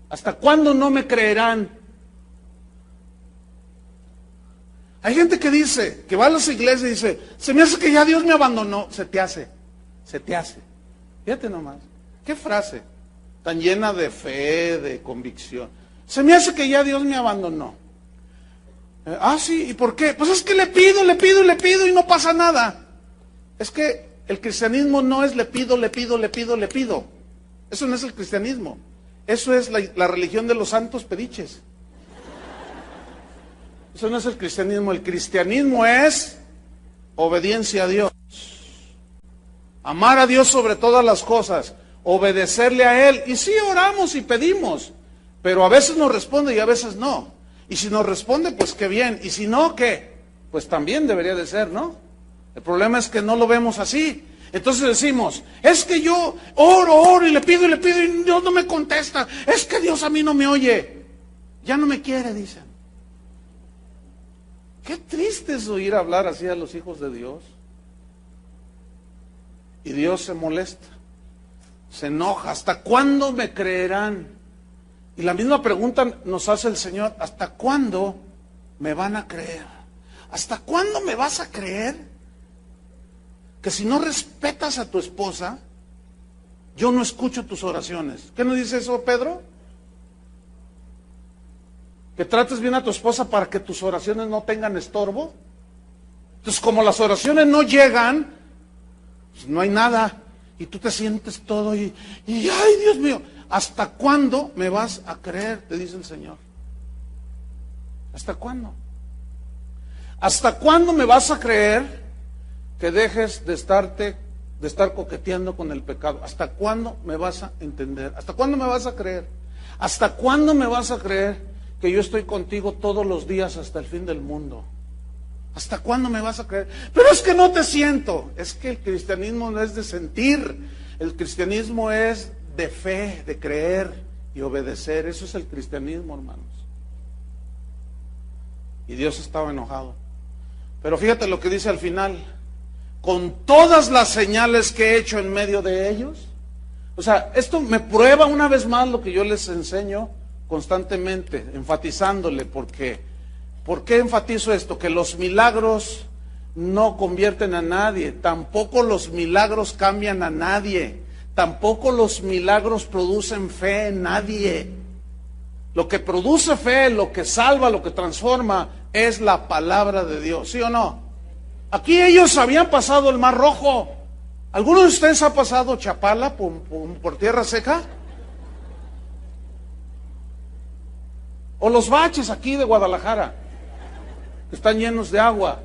¿Hasta cuándo no me creerán? Hay gente que dice, que va a las iglesias y dice, se me hace que ya Dios me abandonó. Se te hace. Fíjate nomás. ¿Qué frase? Tan llena de fe, de convicción. Se me hace que ya Dios me abandonó. Sí, ¿y por qué? Pues es que le pido y no pasa nada. Es que el cristianismo no es le pido. Eso no es el cristianismo. Eso es la religión de los santos pediches. Eso no es el cristianismo. El cristianismo es obediencia a Dios. Amar a Dios sobre todas las cosas. Obedecerle a Él. Y sí oramos y pedimos. Pero a veces nos responde y a veces no. Y si nos responde, pues qué bien. Y si no, ¿qué? Pues también debería de ser, ¿no? El problema es que no lo vemos así. Entonces decimos, es que yo oro y le pido y Dios no me contesta. Es que Dios a mí no me oye. Ya no me quiere, dicen. Qué triste es oír hablar así a los hijos de Dios. Y Dios se molesta, se enoja. ¿Hasta cuándo me creerán? Y la misma pregunta nos hace el Señor, ¿hasta cuándo me van a creer? ¿Hasta cuándo me vas a creer? Que si no respetas a tu esposa, yo no escucho tus oraciones. ¿Qué nos dice eso, Pedro? Que trates bien a tu esposa para que tus oraciones no tengan estorbo. Entonces, como las oraciones no llegan, pues no hay nada. Y tú te sientes todo y ay, Dios mío, ¿hasta cuándo me vas a creer? Te dice el Señor. ¿Hasta cuándo? ¿Hasta cuándo me vas a creer que dejes de estar coqueteando con el pecado? ¿Hasta cuándo me vas a entender? ¿Hasta cuándo me vas a creer? ¿Hasta cuándo me vas a creer que yo estoy contigo todos los días hasta el fin del mundo? ¿Hasta cuándo me vas a creer? Pero es que no te siento. Es que el cristianismo no es de sentir. El cristianismo es de fe, de creer y obedecer. Eso es el cristianismo, hermanos. Y Dios estaba enojado. Pero fíjate lo que dice al final. Con todas las señales que he hecho en medio de ellos. O sea, esto me prueba una vez más lo que yo les enseño constantemente, enfatizándole. ¿Por qué enfatizo esto? Que los milagros no convierten a nadie. Tampoco los milagros cambian a nadie. Tampoco los milagros producen fe en nadie. Lo que produce fe, lo que salva, lo que transforma, es la palabra de Dios. ¿Sí o no? Aquí ellos habían pasado el Mar Rojo. ¿Alguno de ustedes ha pasado Chapala por tierra seca? O los baches aquí de Guadalajara, que están llenos de agua.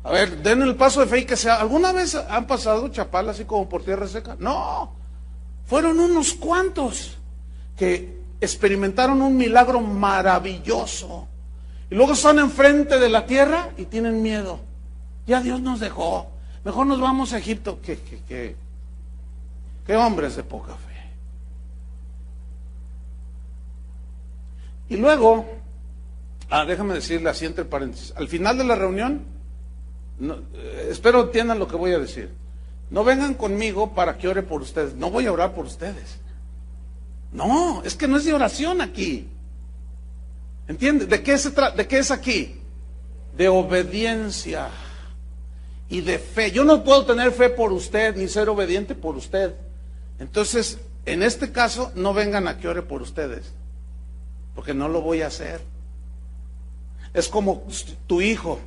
A ver, den el paso de fe y que sea. ¿Alguna vez han pasado Chapala así como por tierra seca? No. Fueron unos cuantos que experimentaron un milagro maravilloso. Y luego están enfrente de la tierra y tienen miedo. Ya Dios nos dejó. Mejor nos vamos a Egipto. ¿Qué hombres de poca fe? Y luego, déjame decirle así entre paréntesis. Al final de la reunión, espero entiendan lo que voy a decir. No vengan conmigo para que ore por ustedes. No voy a orar por ustedes. No, es que no es de oración aquí. ¿Entiendes? ¿De qué se trata? ¿De qué es aquí? De obediencia. y de fe. Yo no puedo tener fe por usted, ni ser obediente por usted. Entonces, en este caso, no vengan a que ore por ustedes, porque no lo voy a hacer. Es como tu hijo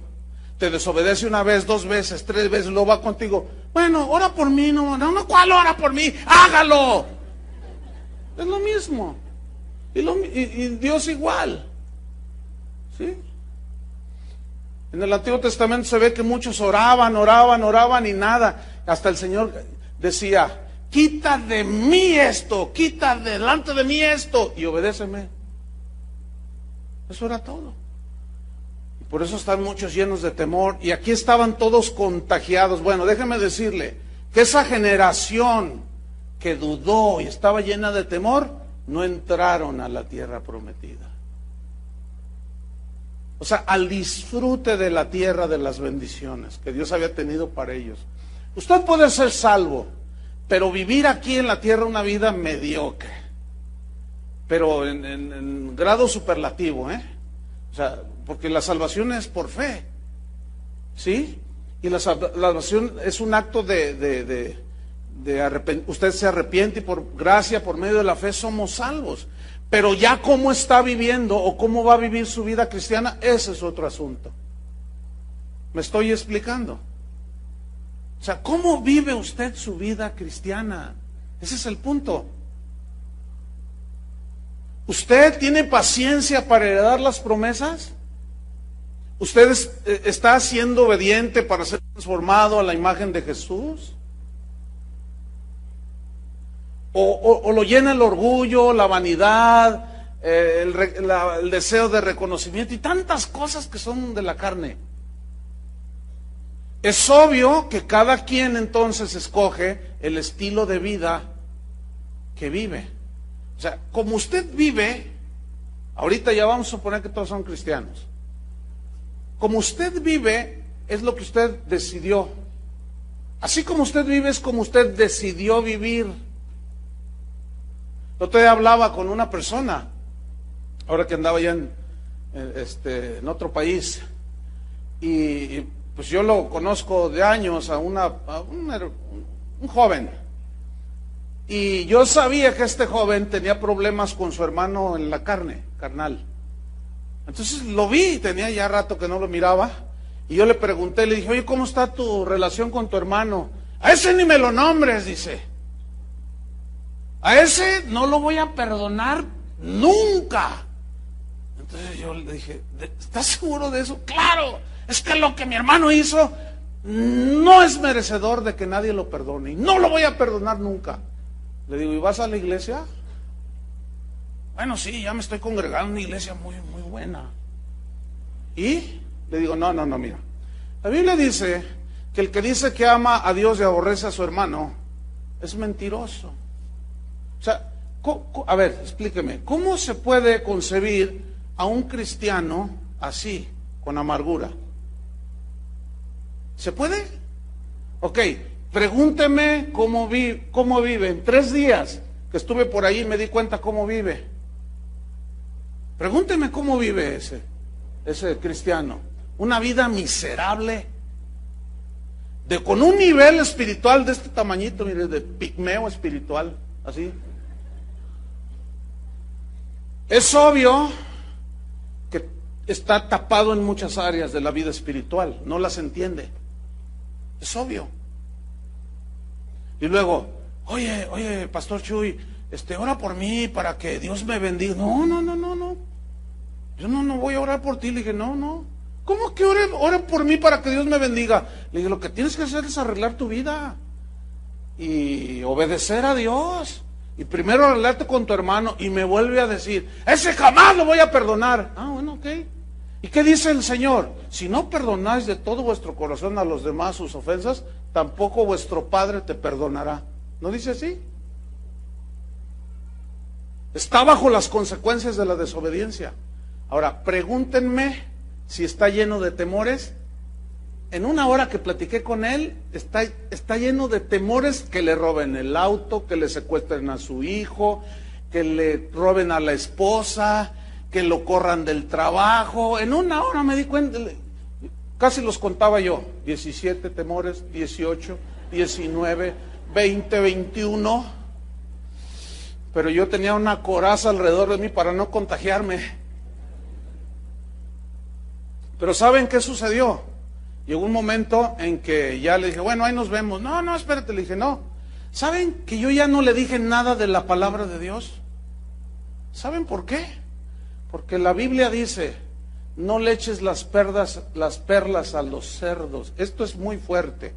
te desobedece una vez, 2 veces, 3 veces, luego va contigo. Bueno, ora por mí, no, ¿cuál ora por mí? ¡Hágalo! Es lo mismo. Y Dios igual. ¿Sí? En el Antiguo Testamento se ve que muchos oraban y nada. Hasta el Señor decía, quita de mí esto, quita delante de mí esto y obedéceme. Eso era todo. Por eso están muchos llenos de temor. Y aquí estaban todos contagiados. Bueno, déjeme decirle que esa generación que dudó y estaba llena de temor, no entraron a la tierra prometida. O sea, al disfrute de la tierra de las bendiciones que Dios había tenido para ellos. Usted puede ser salvo, pero vivir aquí en la tierra una vida mediocre. Pero en grado superlativo, O sea, porque la salvación es por fe, ¿sí? Y la salvación es un acto de usted se arrepiente y por gracia, por medio de la fe somos salvos. Pero ya cómo está viviendo o cómo va a vivir su vida cristiana, ese es otro asunto. ¿Me estoy explicando? O sea, ¿cómo vive usted su vida cristiana? Ese es el punto. ¿Usted tiene paciencia para heredar las promesas? ¿Usted está siendo obediente para ser transformado a la imagen de Jesús? ¿O lo llena el orgullo, la vanidad, el deseo de reconocimiento y tantas cosas que son de la carne? Es obvio que cada quien entonces escoge el estilo de vida que vive. O sea, como usted vive, ahorita ya vamos a suponer que todos son cristianos. Como usted vive, es lo que usted decidió. Así como usted vive, es como usted decidió vivir. El otro día hablaba con una persona, ahora que andaba ya en otro país, y pues yo lo conozco de años a un joven. Y yo sabía que este joven tenía problemas con su hermano en la carnal. Entonces lo vi, tenía ya rato que no lo miraba, y yo le pregunté, le dije, oye, ¿cómo está tu relación con tu hermano? A ese ni me lo nombres, dice. A ese no lo voy a perdonar nunca. Entonces yo le dije, ¿estás seguro de eso? Claro, es que lo que mi hermano hizo no es merecedor de que nadie lo perdone, y no lo voy a perdonar nunca. Le digo, ¿y vas a la iglesia? Bueno, sí, ya me estoy congregando en una iglesia muy, muy buena. ¿Y? Le digo, no, mira. La Biblia dice que el que dice que ama a Dios y aborrece a su hermano es mentiroso. O sea, a ver, explíqueme, ¿cómo se puede concebir a un cristiano así, con amargura? ¿Se puede? Ok, pregúnteme cómo vive. En 3 días que estuve por ahí me di cuenta cómo vive. Pregúnteme cómo vive ese cristiano. Una vida miserable, con un nivel espiritual de este tamañito, mire, de pigmeo espiritual, así. Es obvio que está tapado en muchas áreas de la vida espiritual, no las entiende. Es obvio. Y luego, oye, Pastor Chuy, ora por mí para que Dios me bendiga. No. Yo no voy a orar por ti. Le dije, no. ¿Cómo que ora por mí para que Dios me bendiga? Le dije, lo que tienes que hacer es arreglar tu vida y obedecer a Dios. Y primero arreglarte con tu hermano. Y me vuelve a decir, ese jamás lo voy a perdonar. Ah, bueno, ok. ¿Y qué dice el Señor? Si no perdonáis de todo vuestro corazón a los demás sus ofensas, tampoco vuestro Padre te perdonará. ¿No dice así? Está bajo las consecuencias de la desobediencia. Ahora, pregúntenme si está lleno de temores. En una hora que platiqué con él, está lleno de temores que le roben el auto, que le secuestren a su hijo, que le roben a la esposa, que lo corran del trabajo. En una hora me di cuenta, Casi los contaba yo, 17 temores, 18, 19, 20, 21. Pero yo tenía una coraza alrededor de mí para no contagiarme. Pero ¿saben qué sucedió? Llegó un momento en que ya le dije, bueno, ahí nos vemos. No, espérate, le dije, no. ¿Saben que yo ya no le dije nada de la palabra de Dios? ¿Saben por qué? Porque la Biblia dice, no le eches las perlas a los cerdos. Esto es muy fuerte.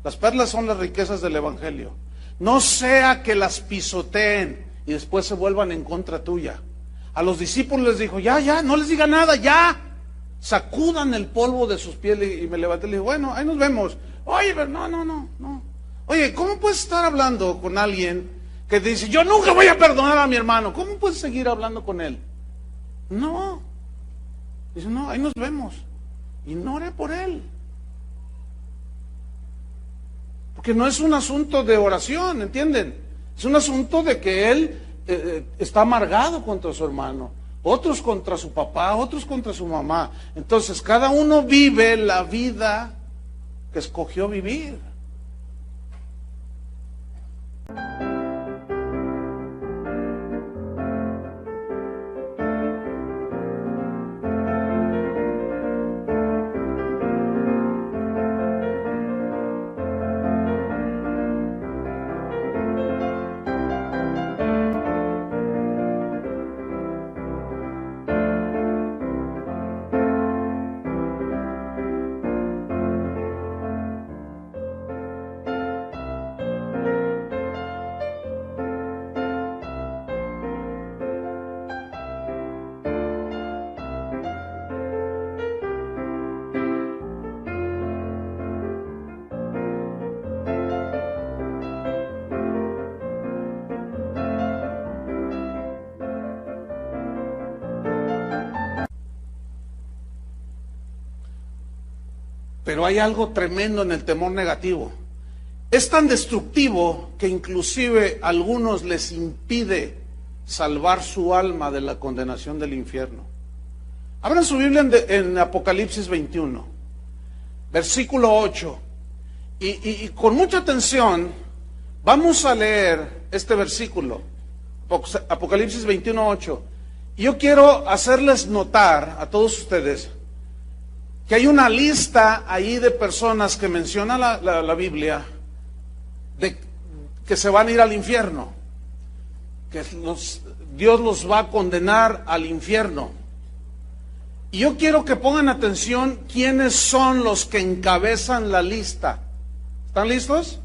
Las perlas son las riquezas del Evangelio. No sea que las pisoteen y después se vuelvan en contra tuya. A los discípulos les dijo, ya, no les diga nada, ya. Sacudan el polvo de sus pies. Y me levanté y le dije, bueno, ahí nos vemos. Oye, pero no. Oye, ¿cómo puedes estar hablando con alguien que te dice, yo nunca voy a perdonar a mi hermano? ¿Cómo puedes seguir hablando con él? No. Dice, no, ahí nos vemos. Y no oré por él. Porque no es un asunto de oración, ¿entienden? Es un asunto de que él está amargado contra su hermano. Otros contra su papá, otros contra su mamá. Entonces, cada uno vive la vida que escogió vivir. Pero hay algo tremendo en el temor negativo. Es tan destructivo que inclusive a algunos les impide salvar su alma de la condenación del infierno. Abran su Biblia en Apocalipsis 21, versículo 8. Y con mucha atención vamos a leer este versículo, Apocalipsis 21, 8. Y yo quiero hacerles notar a todos ustedes que hay una lista ahí de personas que menciona la Biblia de que se van a ir al infierno, que Dios los va a condenar al infierno. Y yo quiero que pongan atención quiénes son los que encabezan la lista. ¿Están listos?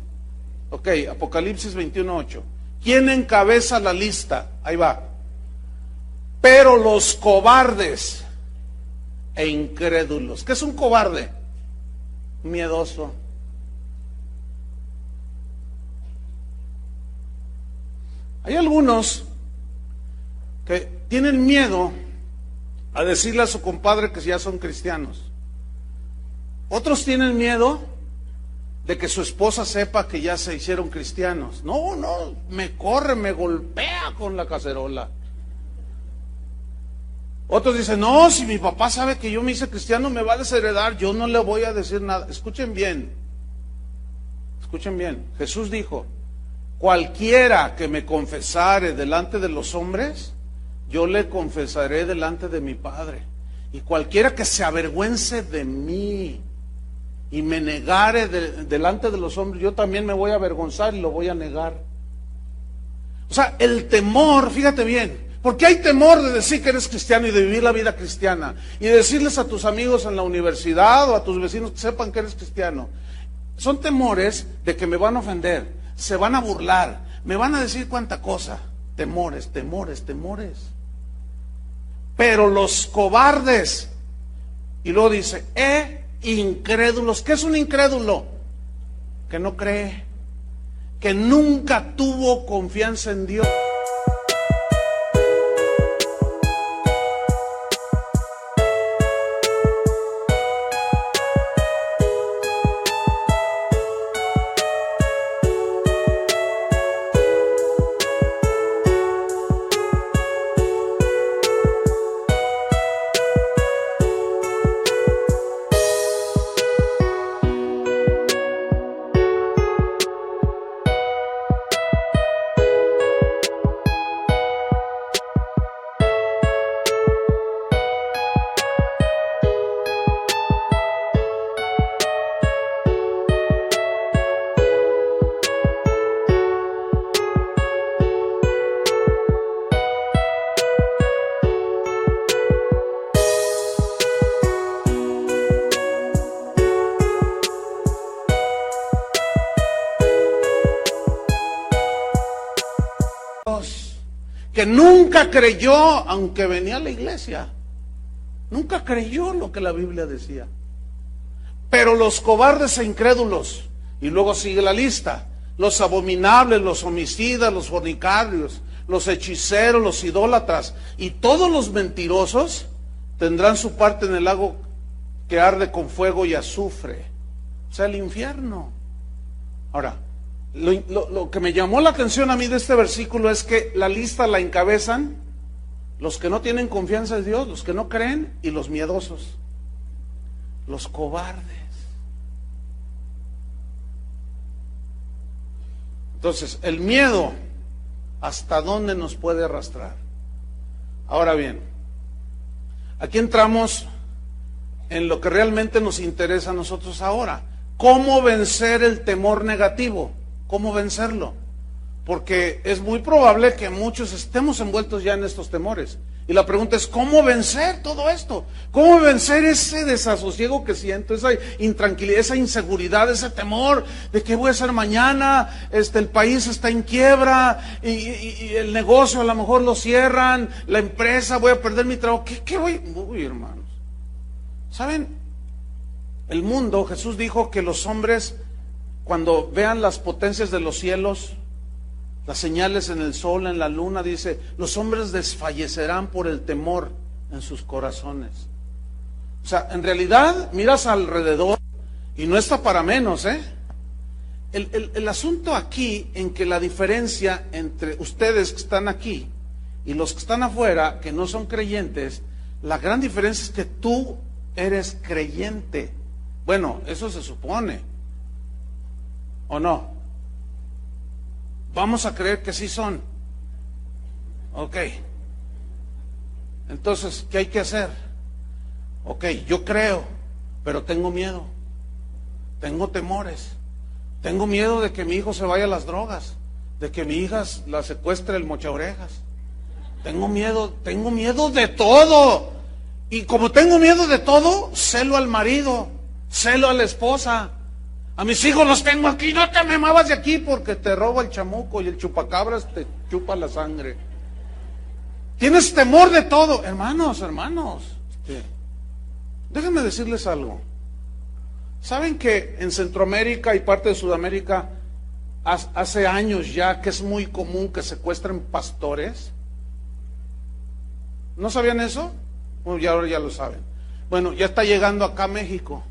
Ok, Apocalipsis 21:8. ¿Quién encabeza la lista? Ahí va. Pero los cobardes e incrédulos. ¿Qué es un cobarde? Miedoso. Hay algunos que tienen miedo a decirle a su compadre que ya son cristianos. Otros tienen miedo de que su esposa sepa que ya se hicieron cristianos. No, me corre, me golpea con la cacerola. Otros dicen, no, si mi papá sabe que yo me hice cristiano me va a desheredar, yo no le voy a decir nada. Escuchen bien, Jesús dijo, cualquiera que me confesare delante de los hombres, yo le confesaré delante de mi Padre. Y cualquiera que se avergüence de mí y me negare delante de los hombres, yo también me voy a avergonzar y lo voy a negar. O sea, el temor, fíjate bien, porque hay temor de decir que eres cristiano y de vivir la vida cristiana y de decirles a tus amigos en la universidad o a tus vecinos que sepan que eres cristiano. Son temores de que me van a ofender, se van a burlar, me van a decir cuánta cosa. Temores. Pero los cobardes, y luego dice, incrédulos. ¿Qué es un incrédulo? Que no cree, que nunca tuvo confianza en Dios. que nunca creyó, aunque venía a la iglesia, nunca creyó lo que la Biblia decía. Pero los cobardes e incrédulos, y luego sigue la lista, los abominables, los homicidas, los fornicarios, los hechiceros, los idólatras y todos los mentirosos tendrán su parte en el lago que arde con fuego y azufre, o sea, el infierno. Ahora, lo que me llamó la atención a mí de este versículo es que la lista la encabezan los que no tienen confianza en Dios, los que no creen y los miedosos, los cobardes. Entonces, el miedo, ¿hasta dónde nos puede arrastrar? Ahora bien, aquí entramos en lo que realmente nos interesa a nosotros ahora. ¿Cómo vencer el temor negativo? ¿Cómo vencerlo? Porque es muy probable que muchos estemos envueltos ya en estos temores. Y la pregunta es, ¿cómo vencer todo esto? ¿Cómo vencer ese desasosiego que siento, esa intranquilidad, esa inseguridad, ese temor de qué voy a hacer mañana? El país está en quiebra y el negocio a lo mejor lo cierran, la empresa, voy a perder mi trabajo. ¿Qué voy? Uy, hermanos. ¿Saben? El mundo, Jesús dijo que los hombres, cuando vean las potencias de los cielos, las señales en el sol, en la luna, dice, los hombres desfallecerán por el temor en sus corazones. O sea, en realidad, miras alrededor y no está para menos, ¿eh? El asunto aquí, en que la diferencia entre ustedes que están aquí y los que están afuera, que no son creyentes, la gran diferencia es que tú eres creyente. Bueno, eso se supone, ¿o no? Vamos a creer que sí son. Ok. Entonces, ¿qué hay que hacer? Ok, yo creo, pero tengo miedo. Tengo temores. Tengo miedo de que mi hijo se vaya a las drogas, de que mi hija la secuestre el mochaorejas. Tengo miedo de todo. Y como tengo miedo de todo, celo al marido, celo a la esposa. A mis hijos los tengo aquí, no te me muevas de aquí porque te roba el chamuco y el chupacabras te chupa la sangre. Tienes temor de todo, hermanos. Déjenme decirles algo. ¿Saben que en Centroamérica y parte de Sudamérica hace años ya que es muy común que secuestren pastores? ¿No sabían eso? Bueno, ya ahora ya lo saben. Bueno, ya está llegando acá a México.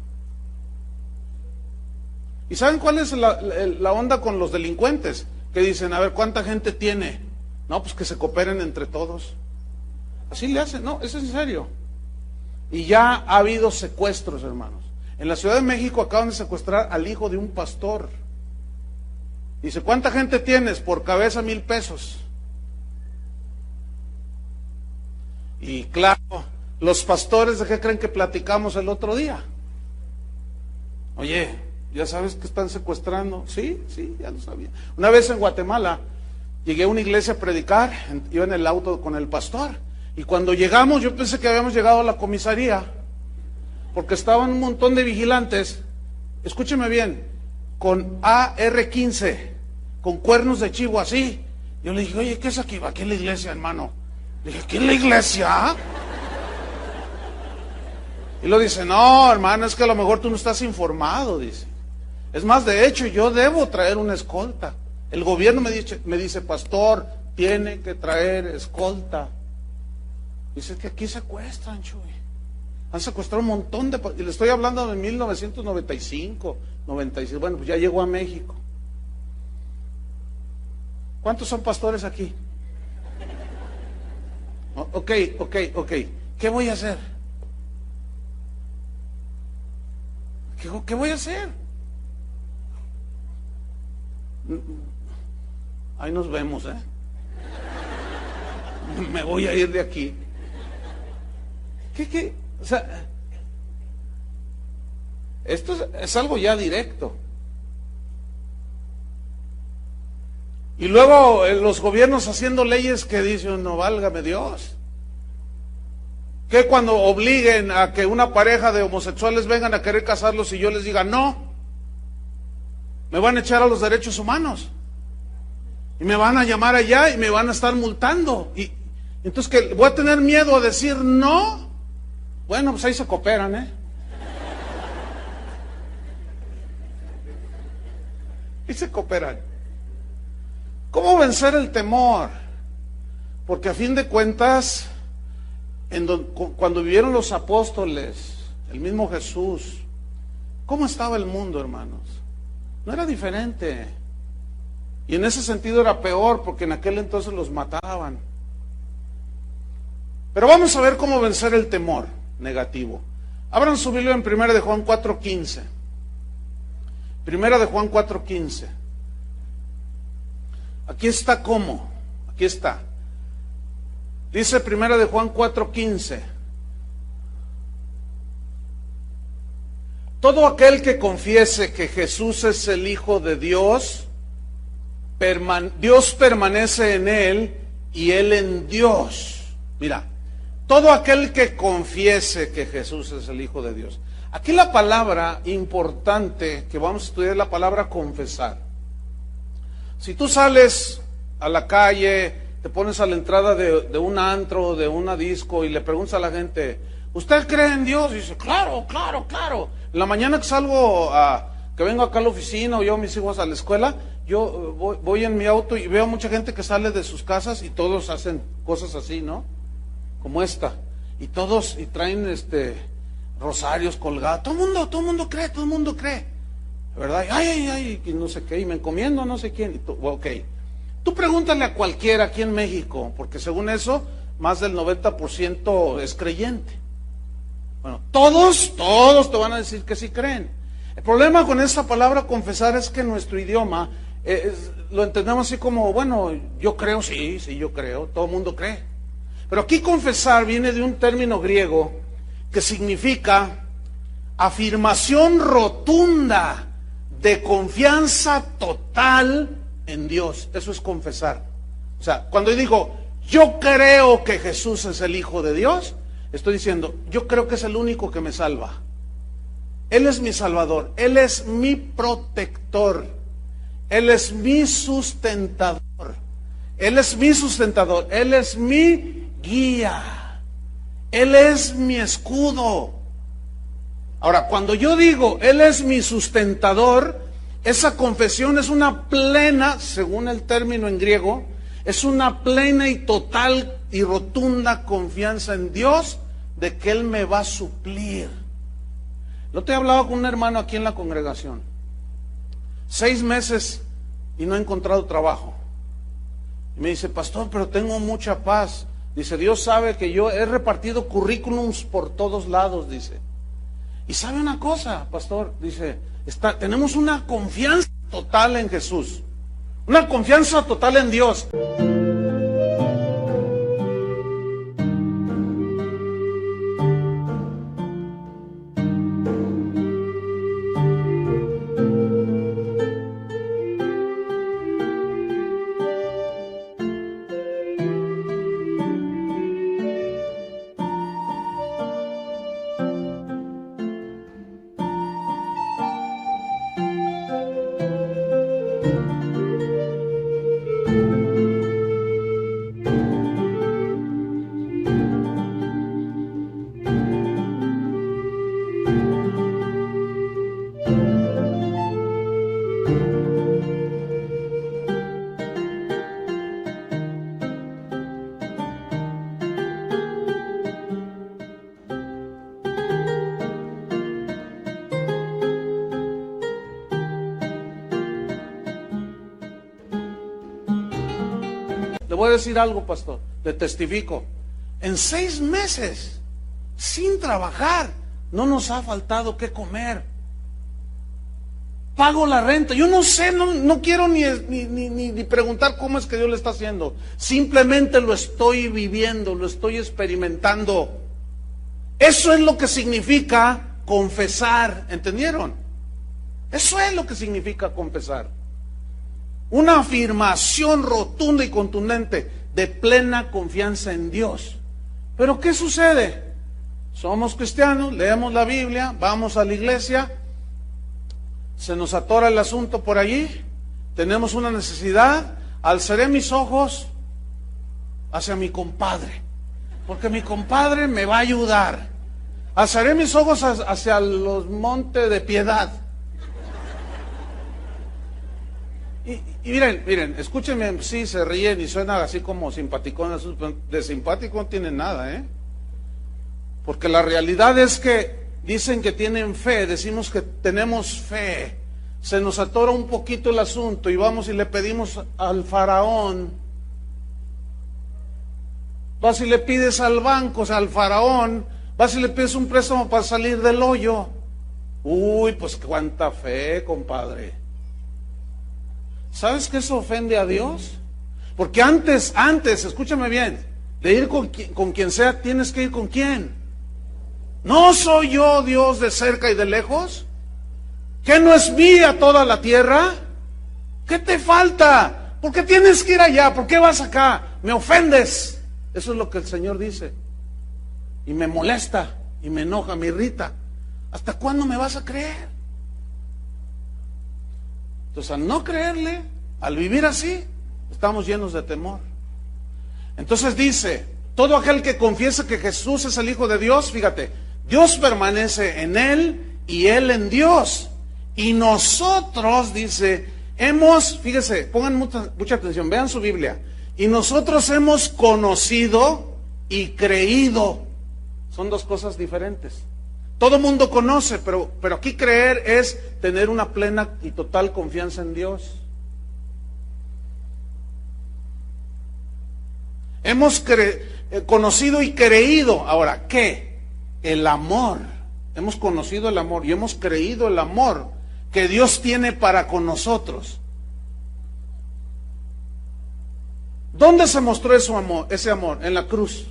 ¿Y saben cuál es la onda con los delincuentes? Que dicen, a ver, ¿cuánta gente tiene? No, pues que se cooperen entre todos. Así le hacen, no, eso es en serio. Y ya ha habido secuestros, hermanos. En la Ciudad de México acaban de secuestrar al hijo de un pastor. Dice, ¿cuánta gente tienes? Por cabeza 1,000 pesos. Y claro, los pastores, ¿de qué creen que platicamos el otro día? Oye, ¿ya sabes que están secuestrando? Sí, ya lo sabía. Una vez en Guatemala, llegué a una iglesia a predicar, iba en el auto con el pastor, y cuando llegamos, yo pensé que habíamos llegado a la comisaría, porque estaban un montón de vigilantes, escúcheme bien, con AR-15, con cuernos de chivo así. Yo le dije, oye, ¿qué es aquí? Aquí en la iglesia, hermano. Le dije, ¿aquí en la iglesia? Y lo dice, no, hermano, es que a lo mejor tú no estás informado, dice. Es más, de hecho, yo debo traer una escolta. El gobierno me dice, pastor, tiene que traer escolta. Dice que aquí secuestran, Chuy. Han secuestrado un montón de... Y le estoy hablando de 1995, 96. Bueno, pues ya llegó a México. ¿Cuántos son pastores aquí? Ok. ¿Qué voy a hacer? ¿Qué voy a hacer? Ahí nos vemos, Me voy a ir de aquí. ¿Qué? O sea, esto es algo ya directo. Y luego los gobiernos haciendo leyes que dicen, no, válgame Dios. ¿Qué cuando obliguen a que una pareja de homosexuales vengan a querer casarlos y yo les diga no? Me van a echar a los derechos humanos. Y me van a llamar allá y me van a estar multando. Y entonces, ¿qué? ¿Voy a tener miedo a decir no? Bueno, pues ahí se cooperan, ¿eh? Y se cooperan. ¿Cómo vencer el temor? Porque a fin de cuentas, cuando vivieron los apóstoles, el mismo Jesús, ¿cómo estaba el mundo, hermanos? No era diferente. Y en ese sentido era peor, porque en aquel entonces los mataban. Pero vamos a ver cómo vencer el temor negativo. Abran su Biblia en 1 de Juan 4:15. 1 de Juan 4:15. Aquí está cómo. Aquí está. Dice 1 de Juan 4:15. Todo aquel que confiese que Jesús es el Hijo de Dios, Dios permanece en él y él en Dios. Mira, todo aquel que confiese que Jesús es el Hijo de Dios. Aquí la palabra importante que vamos a estudiar es la palabra confesar. Si tú sales a la calle, te pones a la entrada de un antro, de una disco y le preguntas a la gente, ¿usted cree en Dios? Y dice, claro, claro, claro. En la mañana que salgo, que vengo acá a la oficina o llevo a mis hijos a la escuela, yo voy en mi auto y veo mucha gente que sale de sus casas y todos hacen cosas así, ¿no? Como esta. Y todos, y traen rosarios colgados. Todo el mundo cree. ¿Verdad? Ay, y no sé qué, y me encomiendo a no sé quién. Ok. Tú pregúntale a cualquiera aquí en México, porque según eso, más del 90% es creyente. Bueno, todos te van a decir que sí creen. El problema con esta palabra confesar es que nuestro idioma lo entendemos así como, bueno, yo creo, sí, yo creo, todo el mundo cree. Pero aquí confesar viene de un término griego que significa afirmación rotunda de confianza total en Dios. Eso es confesar. O sea, cuando yo digo, yo creo que Jesús es el Hijo de Dios, estoy diciendo, yo creo que es el único que me salva. Él es mi salvador, Él es mi protector, Él es mi sustentador, Él es mi guía, Él es mi escudo. Ahora, cuando yo digo, Él es mi sustentador, esa confesión es una plena, según el término en griego, es una plena y total y rotunda confianza en Dios de que Él me va a suplir. Yo te he hablado con un hermano aquí en la congregación, 6 meses y no he encontrado trabajo. Y me dice, pastor, pero tengo mucha paz. Dice, Dios sabe que yo he repartido currículums por todos lados, dice. Y sabe una cosa, pastor, dice, tenemos una confianza total en Jesús, una confianza total en Dios. Le voy a decir algo, pastor, le testifico. En 6 meses, sin trabajar, no nos ha faltado qué comer. Pago la renta. Yo no sé, no quiero ni preguntar cómo es que Dios lo está haciendo. Simplemente lo estoy viviendo, lo estoy experimentando. Eso es lo que significa confesar, ¿entendieron? Eso es lo que significa confesar. Una afirmación rotunda y contundente de plena confianza en Dios. Pero ¿qué sucede? Somos cristianos, leemos la Biblia, vamos a la iglesia, se nos atora el asunto por allí, tenemos una necesidad, alzaré mis ojos hacia mi compadre, porque mi compadre me va a ayudar. Alzaré mis ojos hacia los montes de Piedad. Y miren, escúchenme, sí, se ríen y suenan así como simpaticones, de simpático no tienen nada, porque la realidad es que dicen que tienen fe, decimos que tenemos fe, se nos atora un poquito el asunto y vamos y le pedimos al faraón, vas y le pides al banco, o sea, al faraón, vas y le pides un préstamo para salir del hoyo. Uy, pues cuánta fe, compadre. ¿Sabes que eso ofende a Dios? Porque antes, escúchame bien, de ir con quien sea, tienes que ir con quién. ¿No soy yo Dios de cerca y de lejos? ¿Que no es mía toda la tierra? ¿Qué te falta? ¿Por qué tienes que ir allá? ¿Por qué vas acá? Me ofendes. Eso es lo que el Señor dice. Y me molesta, y me enoja, me irrita. ¿Hasta cuándo me vas a creer? Entonces, al no creerle, al vivir así, estamos llenos de temor. Entonces dice, todo aquel que confiesa que Jesús es el Hijo de Dios, fíjate, Dios permanece en él y él en Dios. Y nosotros, dice, fíjese, pongan mucha atención, vean su Biblia. Y nosotros hemos conocido y creído. Son dos cosas diferentes. Todo mundo conoce, pero aquí creer es tener una plena y total confianza en Dios. Hemos conocido y creído. Ahora, ¿qué? El amor. Hemos conocido el amor y hemos creído el amor que Dios tiene para con nosotros. ¿Dónde se mostró ese amor? En la cruz.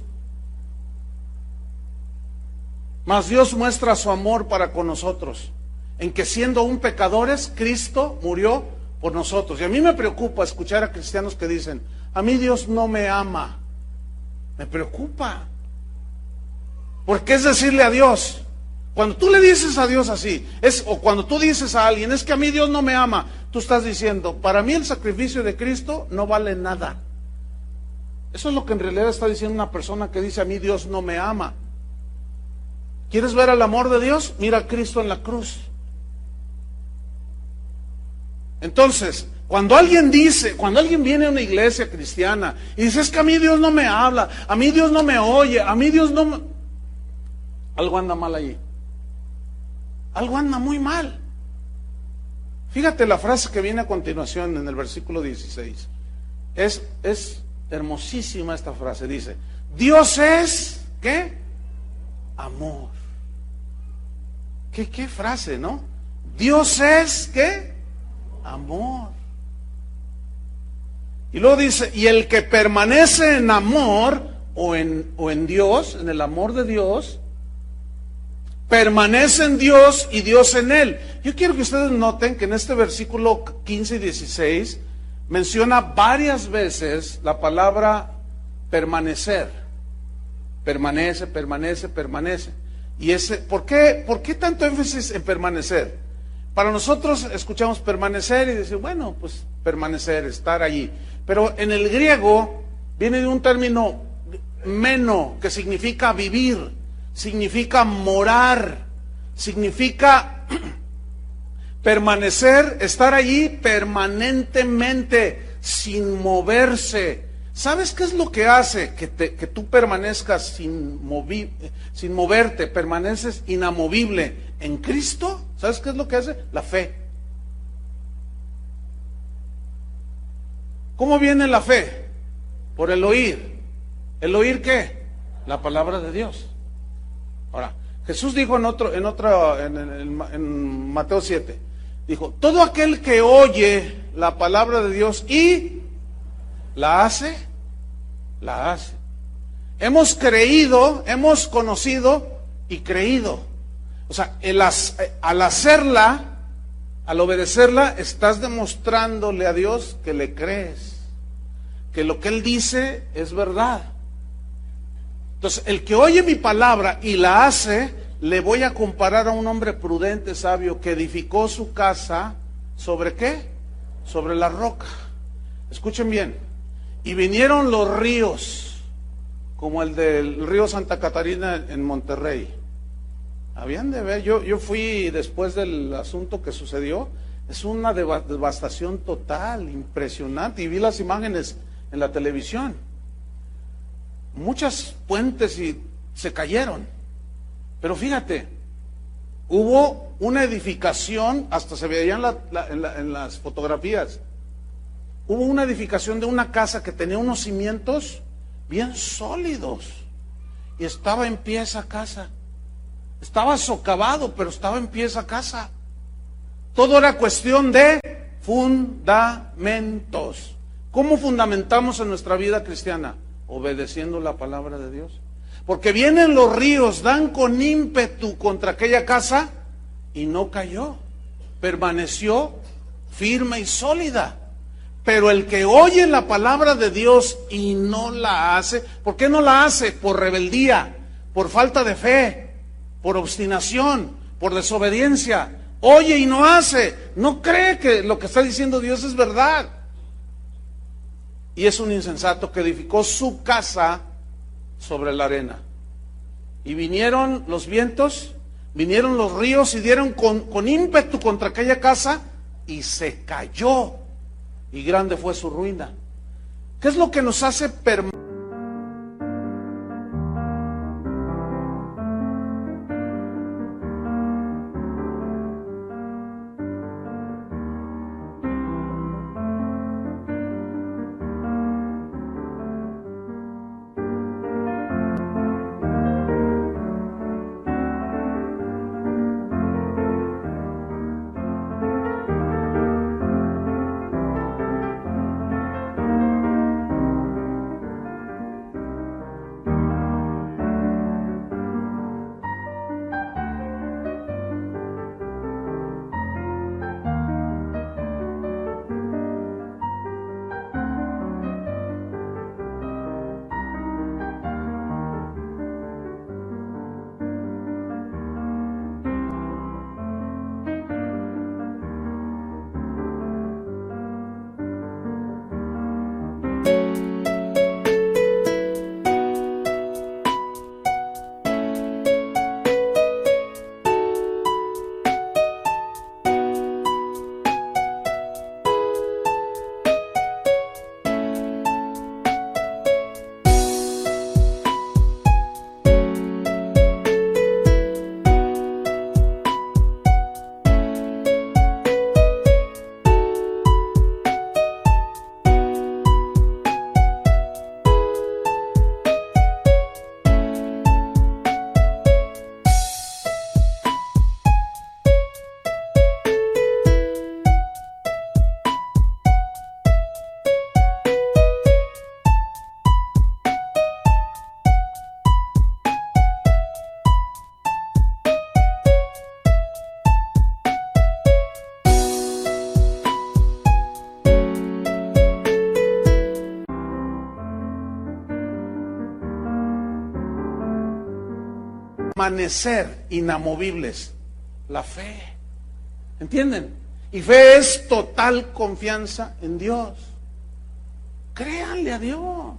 Mas Dios muestra su amor para con nosotros, en que siendo aún pecadores, Cristo murió por nosotros. Y a mí me preocupa escuchar a cristianos que dicen, a mí Dios no me ama. Me preocupa. Porque es decirle a Dios, cuando tú le dices a Dios así, o cuando tú dices a alguien, es que a mí Dios no me ama, tú estás diciendo, para mí el sacrificio de Cristo no vale nada. Eso es lo que en realidad está diciendo una persona que dice, a mí Dios no me ama. ¿Quieres ver el amor de Dios? Mira a Cristo en la cruz. Entonces, cuando alguien viene a una iglesia cristiana y dice, es que a mí Dios no me habla, a mí Dios no me oye, a mí Dios no me... Algo anda mal allí. Algo anda muy mal. Fíjate la frase que viene a continuación en el versículo 16. Es hermosísima esta frase. Dice, Dios es, ¿qué? Amor. ¿Qué frase, no? Dios es, ¿qué? Amor. Y luego dice, y el que permanece en amor, o en Dios, en el amor de Dios, permanece en Dios y Dios en él. Yo quiero que ustedes noten que en este versículo 15 y 16 menciona varias veces la palabra permanecer. Permanece. Y ¿por qué tanto énfasis en permanecer? Para nosotros escuchamos permanecer y decir, bueno, pues permanecer, estar allí. Pero en el griego viene de un término meno, que significa vivir, significa morar, significa permanecer, estar allí permanentemente, sin moverse. ¿Sabes qué es lo que hace que tú permanezcas sin moverte, permaneces inamovible en Cristo? ¿Sabes qué es lo que hace? La fe. ¿Cómo viene la fe? Por el oír. ¿El oír qué? La palabra de Dios. Ahora, Jesús dijo en Mateo 7, dijo, todo aquel que oye la palabra de Dios y la hace. Hemos creído, hemos conocido y creído. O sea, al hacerla, al obedecerla, estás demostrándole a Dios que le crees, que lo que Él dice es verdad. Entonces, el que oye mi palabra y la hace, le voy a comparar a un hombre prudente, sabio, que edificó su casa, ¿sobre qué? Sobre la roca. Escuchen bien. Y vinieron los ríos, como el del río Santa Catarina en Monterrey. Habían de ver, yo fui después del asunto que sucedió. Es una devastación total, impresionante. Y vi las imágenes en la televisión. Muchas puentes se cayeron. Pero fíjate, hubo una edificación, hasta se veían en las fotografías. Hubo una edificación de una casa que tenía unos cimientos bien sólidos. Y estaba en pie esa casa. Estaba socavado, pero estaba en pie esa casa. Todo era cuestión de fundamentos. ¿Cómo fundamentamos en nuestra vida cristiana? Obedeciendo la palabra de Dios. Porque vienen los ríos, dan con ímpetu contra aquella casa y no cayó. Permaneció firme y sólida. Pero el que oye la palabra de Dios y no la hace, ¿por qué no la hace? Por rebeldía, por falta de fe, por obstinación, por desobediencia. Oye y no hace, no cree que lo que está diciendo Dios es verdad. Y es un insensato que edificó su casa sobre la arena. Y vinieron los vientos, vinieron los ríos y dieron con ímpetu contra aquella casa y se cayó. Y grande fue su ruina. ¿Qué es lo que nos hace permanecer? Permanecer inamovibles, la fe. ¿Entienden? Y fe es total confianza en Dios. Créanle a Dios.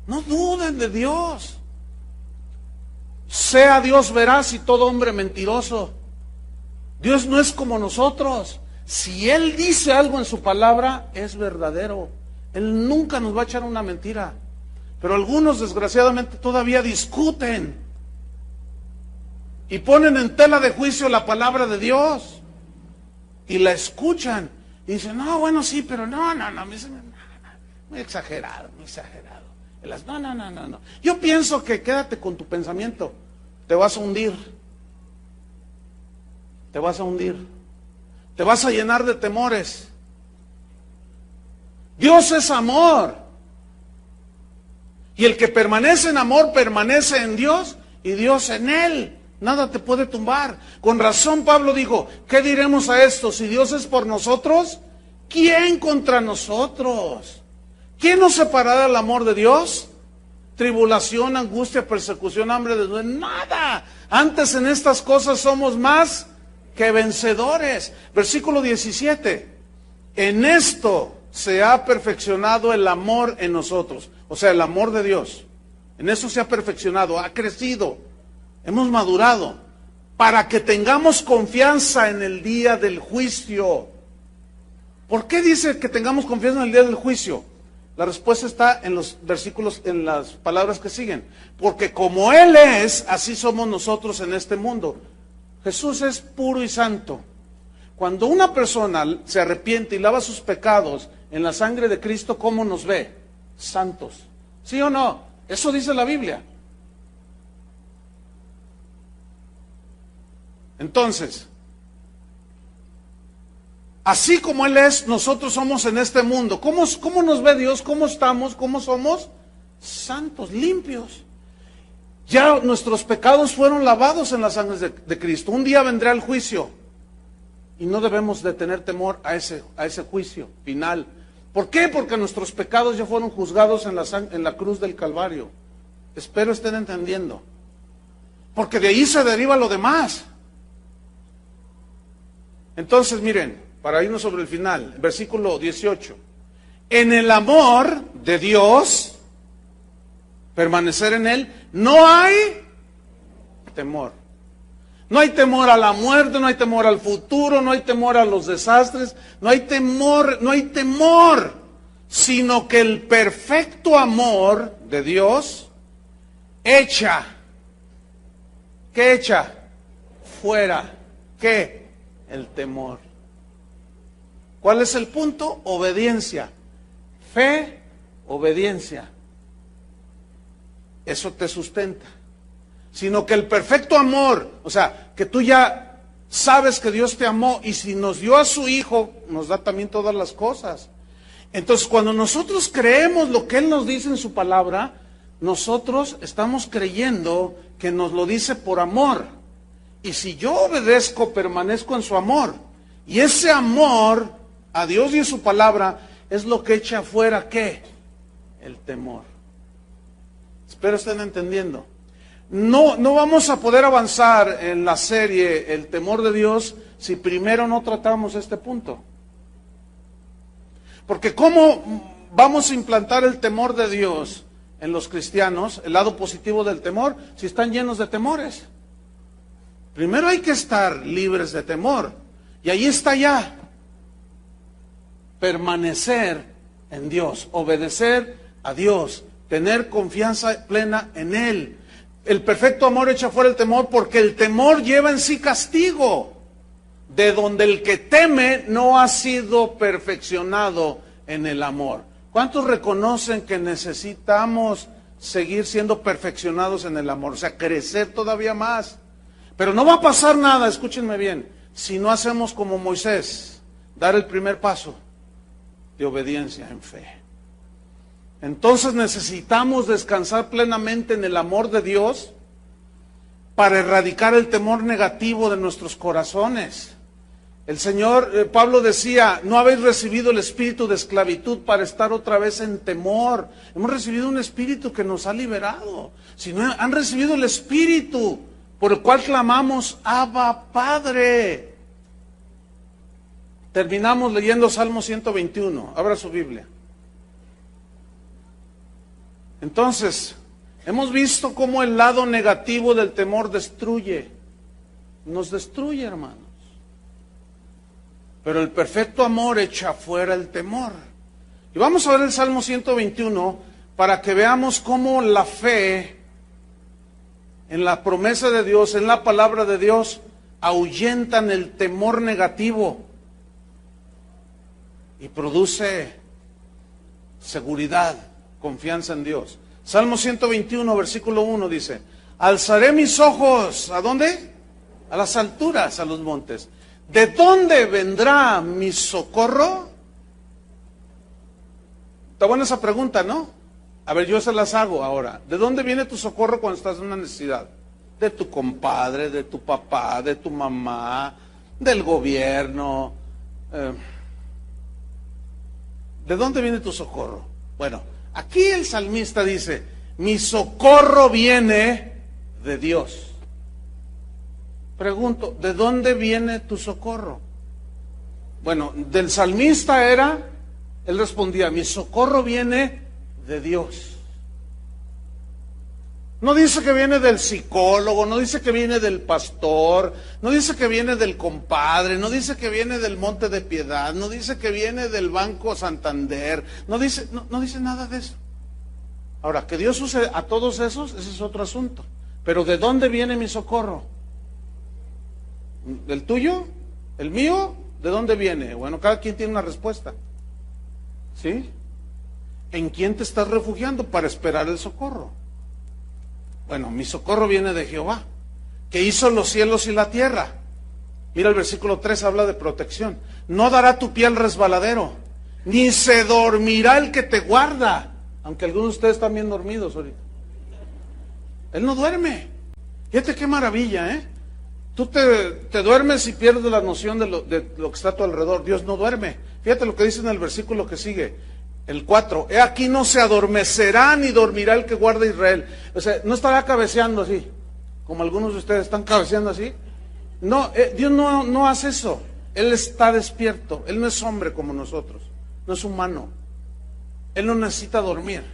No duden de Dios. Sea Dios veraz y todo hombre mentiroso. Dios no es como nosotros. Si Él dice algo en su palabra, es verdadero. Él nunca nos va a echar una mentira. Pero algunos, desgraciadamente, todavía discuten y ponen en tela de juicio la palabra de Dios y la escuchan y dicen, no, bueno, sí, pero no, muy exagerado, muy exagerado. No. Yo pienso que quédate con tu pensamiento, te vas a hundir, te vas a llenar de temores. Dios es amor. Y el que permanece en amor permanece en Dios y Dios en él. Nada te puede tumbar. Con razón Pablo dijo, ¿qué diremos a esto? Si Dios es por nosotros, ¿quién contra nosotros? ¿Quién nos separará del amor de Dios? Tribulación, angustia, persecución, hambre, desnudez, nada. Antes en estas cosas somos más que vencedores. Versículo 17. En esto se ha perfeccionado el amor en nosotros. O sea, el amor de Dios. En eso se ha perfeccionado, ha crecido, hemos madurado, para que tengamos confianza en el día del juicio. ¿Por qué dice que tengamos confianza en el día del juicio? La respuesta está en los versículos, en las palabras que siguen. Porque como Él es, así somos nosotros en este mundo. Jesús es puro y santo. Cuando una persona se arrepiente y lava sus pecados en la sangre de Cristo, ¿cómo nos ve? Santos. ¿Sí o no? Eso dice la Biblia. Entonces, así como Él es, nosotros somos en este mundo. ¿Cómo nos ve Dios? ¿Cómo estamos? ¿Cómo somos? Santos, limpios. Ya nuestros pecados fueron lavados en la sangre de Cristo. Un día vendrá el juicio y no debemos de tener temor a ese juicio final. ¿Por qué? Porque nuestros pecados ya fueron juzgados en la cruz del Calvario. Espero estén entendiendo. Porque de ahí se deriva lo demás. Entonces, miren, para irnos sobre el final, versículo 18. En el amor de Dios, permanecer en Él, no hay temor. No hay temor a la muerte, no hay temor al futuro, no hay temor a los desastres, no hay temor, sino que el perfecto amor de Dios echa, ¿qué echa? Fuera, ¿qué? El temor. ¿Cuál es el punto? Obediencia. Fe, obediencia. Eso te sustenta. Sino que el perfecto amor, o sea, que tú ya sabes que Dios te amó y si nos dio a su Hijo, nos da también todas las cosas. Entonces, cuando nosotros creemos lo que Él nos dice en su palabra, nosotros estamos creyendo que nos lo dice por amor. Y si yo obedezco, permanezco en su amor. Y ese amor a Dios y a su palabra es lo que echa afuera, ¿qué? El temor. Espero estén entendiendo. No vamos a poder avanzar en la serie El temor de Dios si primero no tratamos este punto. Porque ¿cómo vamos a implantar el temor de Dios en los cristianos, el lado positivo del temor, si están llenos de temores? Primero hay que estar libres de temor. Y ahí está ya. Permanecer en Dios, obedecer a Dios, tener confianza plena en Él. El perfecto amor echa fuera el temor porque el temor lleva en sí castigo, de donde el que teme no ha sido perfeccionado en el amor. ¿Cuántos reconocen que necesitamos seguir siendo perfeccionados en el amor? O sea, crecer todavía más. Pero no va a pasar nada, escúchenme bien, si no hacemos como Moisés, dar el primer paso de obediencia en fe. Entonces necesitamos descansar plenamente en el amor de Dios para erradicar el temor negativo de nuestros corazones. El Señor, Pablo decía, no habéis recibido el espíritu de esclavitud para estar otra vez en temor. Hemos recibido un espíritu que nos ha liberado. Si no han recibido el espíritu por el cual clamamos, Abba, Padre. Terminamos leyendo Salmo 121. Abra su Biblia. Entonces, hemos visto cómo el lado negativo del temor destruye. Nos destruye, hermanos. Pero el perfecto amor echa fuera el temor. Y vamos a ver el Salmo 121 para que veamos cómo la fe en la promesa de Dios, en la palabra de Dios, ahuyentan el temor negativo y produce seguridad, confianza en Dios. Salmo 121, versículo 1 dice, alzaré mis ojos, ¿a dónde? A las alturas, a los montes. ¿De dónde vendrá mi socorro? Está buena esa pregunta, ¿no? A ver, yo se las hago ahora. ¿De dónde viene tu socorro cuando estás en una necesidad? De tu compadre, de tu papá, de tu mamá, del gobierno. ¿De dónde viene tu socorro? Bueno, aquí el salmista dice, mi socorro viene de Dios. Pregunto, ¿de dónde viene tu socorro? Bueno, del salmista era Él respondía, mi socorro viene de Dios. No dice que viene del psicólogo, no dice que viene del pastor, no dice que viene del compadre, no dice que viene del Monte de Piedad, no dice que viene del Banco Santander, no dice nada de eso. Ahora, que Dios use a todos esos, ese es otro asunto. Pero ¿de dónde viene mi socorro? ¿Del tuyo? ¿El mío? ¿De dónde viene? Bueno, cada quien tiene una respuesta. ¿Sí? ¿En quién te estás refugiando para esperar el socorro? Bueno, mi socorro viene de Jehová, que hizo los cielos y la tierra. Mira el versículo 3, habla de protección. No dará tu pie al resbaladero, ni se dormirá el que te guarda. Aunque algunos de ustedes están bien dormidos ahorita. Él no duerme. Fíjate qué maravilla, ¿eh? Tú te duermes y pierdes la noción de lo que está a tu alrededor. Dios no duerme. Fíjate lo que dice en el versículo que sigue. El 4, he aquí no se adormecerá ni dormirá el que guarda Israel. O sea, no estará cabeceando así, como algunos de ustedes están cabeceando así. No, Dios no hace eso. Él está despierto. Él no es hombre como nosotros, no es humano. Él no necesita dormir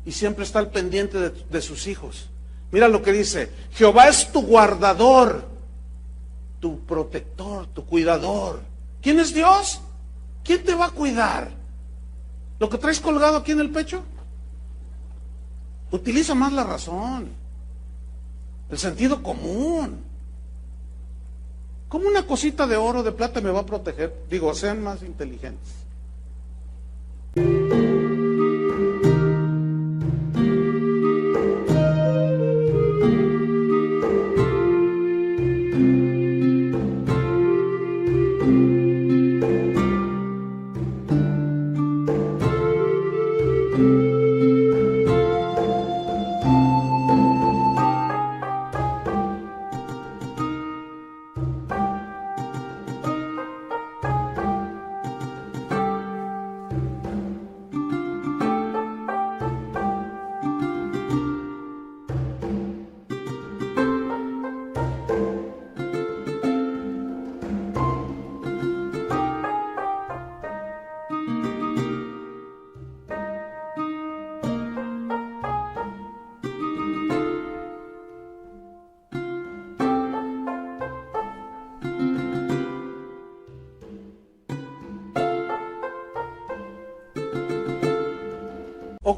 y siempre está al pendiente de sus hijos. Mira lo que dice, Jehová es tu guardador, tu protector, tu cuidador. ¿Quién es Dios? ¿Quién te va a cuidar? ¿Lo que traes colgado aquí en el pecho? Utiliza más la razón, el sentido común. ¿Cómo una cosita de oro, de plata me va a proteger? Digo, sean más inteligentes.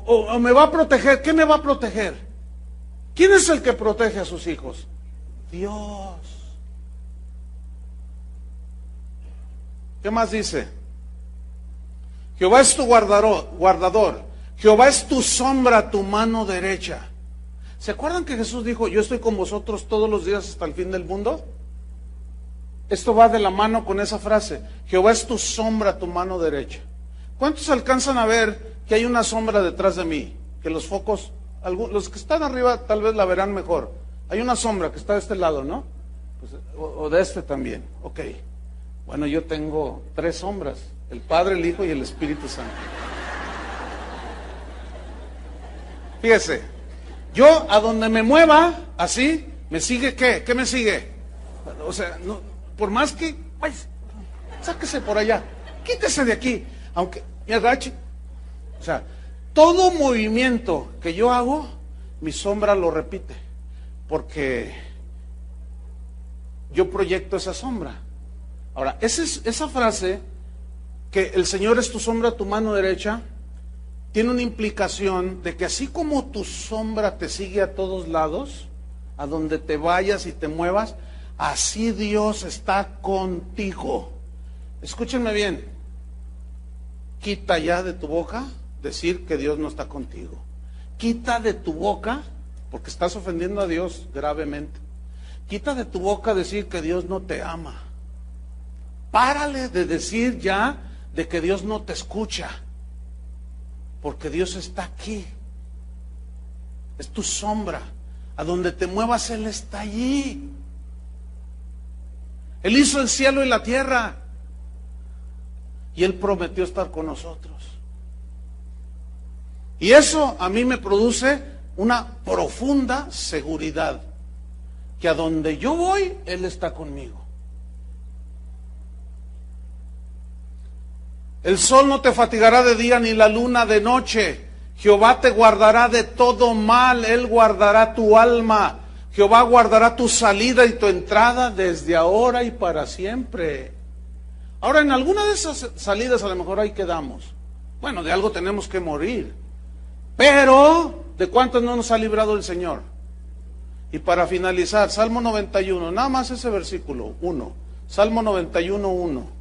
O me va a proteger. ¿Qué me va a proteger? ¿Quién es el que protege a sus hijos? Dios. ¿Qué más dice? Jehová es tu guardador. Jehová es tu sombra, tu mano derecha. ¿Se acuerdan que Jesús dijo, yo estoy con vosotros todos los días hasta el fin del mundo? Esto va de la mano con esa frase. Jehová es tu sombra, tu mano derecha. ¿Cuántos alcanzan a ver que hay una sombra detrás de mí? Que los focos, los que están arriba tal vez la verán mejor. Hay una sombra que está de este lado, ¿no? Pues, o de este también. Ok. Bueno, yo tengo 3 sombras. El Padre, el Hijo y el Espíritu Santo. Fíjese, yo a donde me mueva, así, ¿me sigue qué? ¿Qué me sigue? O sea, no, por más que, pues, sáquese por allá, quítese de aquí, aunque me agache. O sea, todo movimiento que yo hago, mi sombra lo repite, porque yo proyecto esa sombra. Ahora, esa frase, que el Señor es tu sombra, tu mano derecha, tiene una implicación de que así como tu sombra te sigue a todos lados, a donde te vayas y te muevas, así Dios está contigo. Escúchenme bien, quita ya de tu boca decir que Dios no está contigo. Quita de tu boca, porque estás ofendiendo a Dios gravemente, quita de tu boca decir que Dios no te ama. Párale de decir ya de que Dios no te escucha, porque Dios está aquí. Es tu sombra. A donde te muevas, Él está allí. Él hizo el cielo y la tierra, y Él prometió estar con nosotros. Y eso a mí me produce una profunda seguridad, que a donde yo voy, Él está conmigo. El sol no te fatigará de día ni la luna de noche. Jehová te guardará de todo mal, Él guardará tu alma. Jehová guardará tu salida y tu entrada desde ahora y para siempre. Ahora, en alguna de esas salidas a lo mejor ahí quedamos. Bueno, de algo tenemos que morir. Pero, ¿de cuántos no nos ha librado el Señor? Y para finalizar, Salmo 91, nada más ese versículo, 1. Salmo 91, 1.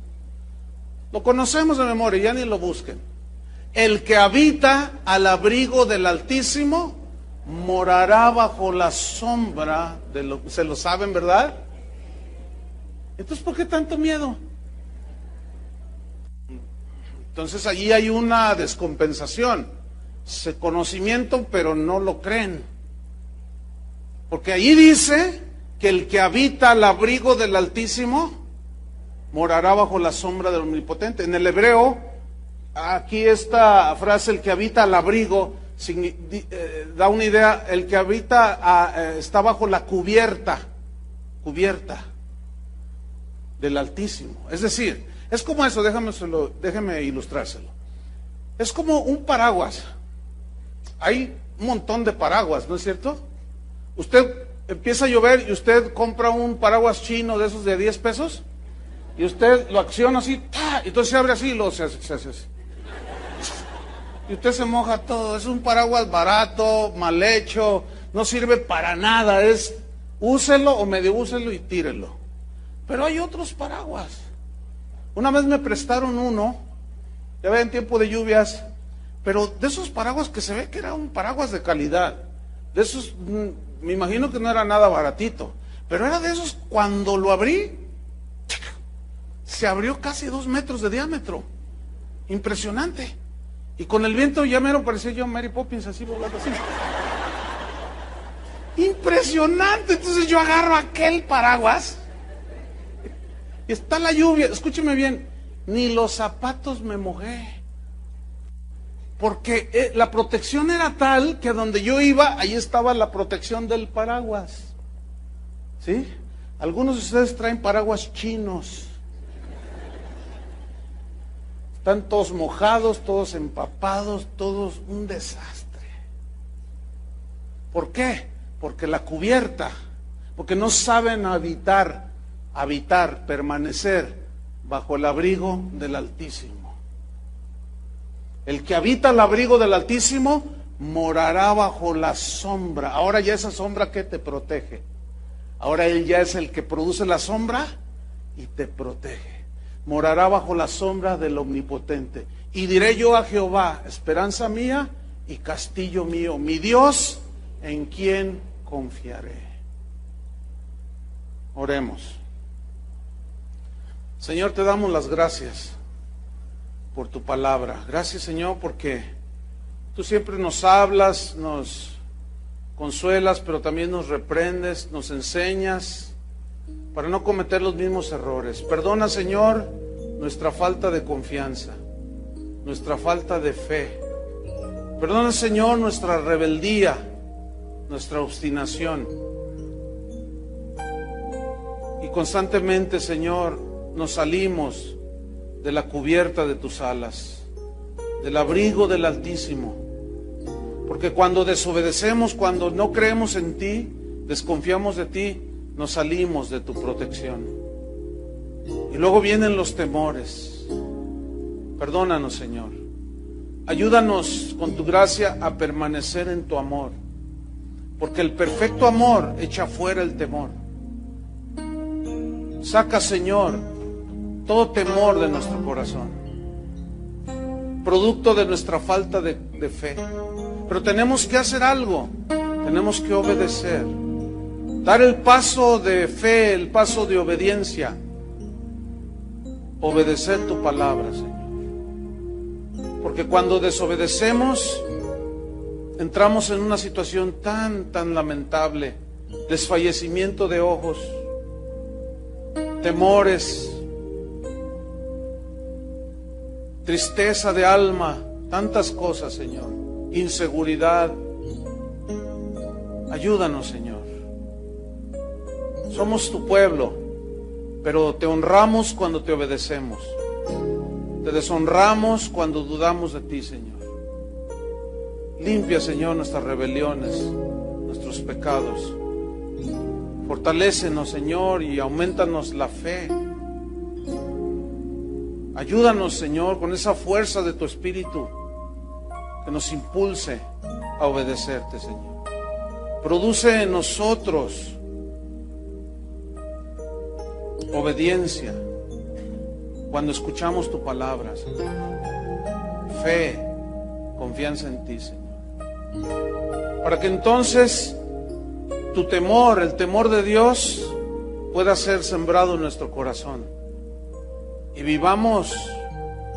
Lo conocemos de memoria, ya ni lo busquen. El que habita al abrigo del Altísimo morará bajo la sombra de lo... ¿Se lo saben, verdad? Entonces, ¿por qué tanto miedo? Entonces, allí hay una descompensación. Conocimiento, pero no lo creen. Porque allí dice que el que habita al abrigo del Altísimo morará bajo la sombra del Omnipotente. En el hebreo, aquí esta frase, el que habita al abrigo, da una idea, el que habita está bajo la cubierta del Altísimo. Es decir, es como eso, déjeme ilustrárselo. Es como un paraguas. Hay un montón de paraguas, ¿no es cierto? Usted empieza a llover y usted compra un paraguas chino de esos de 10 pesos y usted lo acciona así, ¡tá! Y entonces se abre así y luego se hace así. Y usted se moja todo. Es un paraguas barato, mal hecho, no sirve para nada. Es úselo o medio úselo y tírelo. Pero hay otros paraguas. Una vez me prestaron uno, ya ve en tiempo de lluvias, pero de esos paraguas que se ve que era un paraguas de calidad. De esos, me imagino que no era nada baratito, pero era de esos, cuando lo abrí, se abrió casi 2 metros de diámetro. Impresionante. Y con el viento ya mero parecía yo Mary Poppins, así volando así. Impresionante. Entonces yo agarro aquel paraguas y está la lluvia. Escúcheme bien, ni los zapatos me mojé. Porque la protección era tal que donde yo iba, ahí estaba la protección del paraguas. ¿Sí? Algunos de ustedes traen paraguas chinos. Están todos mojados, todos empapados, todos un desastre. ¿Por qué? Porque la cubierta, porque no saben habitar, permanecer bajo el abrigo del Altísimo. El que habita al abrigo del Altísimo morará bajo la sombra. Ahora ya esa sombra que te protege. Ahora Él ya es el que produce la sombra y te protege. Morará bajo la sombra del Omnipotente. Y diré yo a Jehová, esperanza mía y castillo mío, mi Dios, en quien confiaré. Oremos. Señor, te damos las gracias por tu palabra. Gracias, Señor, porque tú siempre nos hablas, nos consuelas, pero también nos reprendes, nos enseñas para no cometer los mismos errores. Perdona, Señor, nuestra falta de confianza, nuestra falta de fe. Perdona, Señor, nuestra rebeldía, nuestra obstinación. Y constantemente, Señor, nos salimos de la cubierta de tus alas, del abrigo del Altísimo. Porque cuando desobedecemos, cuando no creemos en ti, desconfiamos de ti, nos salimos de tu protección. Y luego vienen los temores. Perdónanos, Señor. Ayúdanos con tu gracia a permanecer en tu amor. Porque el perfecto amor echa fuera el temor. Saca, Señor, todo temor de nuestro corazón, producto de nuestra falta de fe. Pero tenemos que hacer algo, tenemos que obedecer, dar el paso de fe, el paso de obediencia, obedecer tu palabra, Señor. Porque cuando desobedecemos, entramos en una situación tan lamentable, desfallecimiento de ojos, temores, tristeza de alma, tantas cosas, Señor, inseguridad. Ayúdanos, Señor. Somos tu pueblo, pero te honramos cuando te obedecemos. Te deshonramos cuando dudamos de ti, Señor. Limpia, Señor, nuestras rebeliones, nuestros pecados. Fortalécenos, Señor, y aumentanos la fe. Ayúdanos, Señor, con esa fuerza de tu Espíritu que nos impulse a obedecerte, Señor. Produce en nosotros obediencia cuando escuchamos tu palabra, Señor. Fe, confianza en ti, Señor. Para que entonces tu temor, el temor de Dios, pueda ser sembrado en nuestro corazón. Y vivamos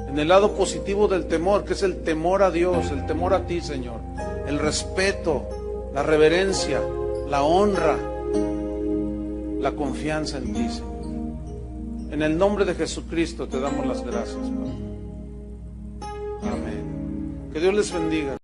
en el lado positivo del temor, que es el temor a Dios, el temor a ti, Señor. El respeto, la reverencia, la honra, la confianza en ti, Señor. En el nombre de Jesucristo te damos las gracias, Padre. Amén. Que Dios les bendiga.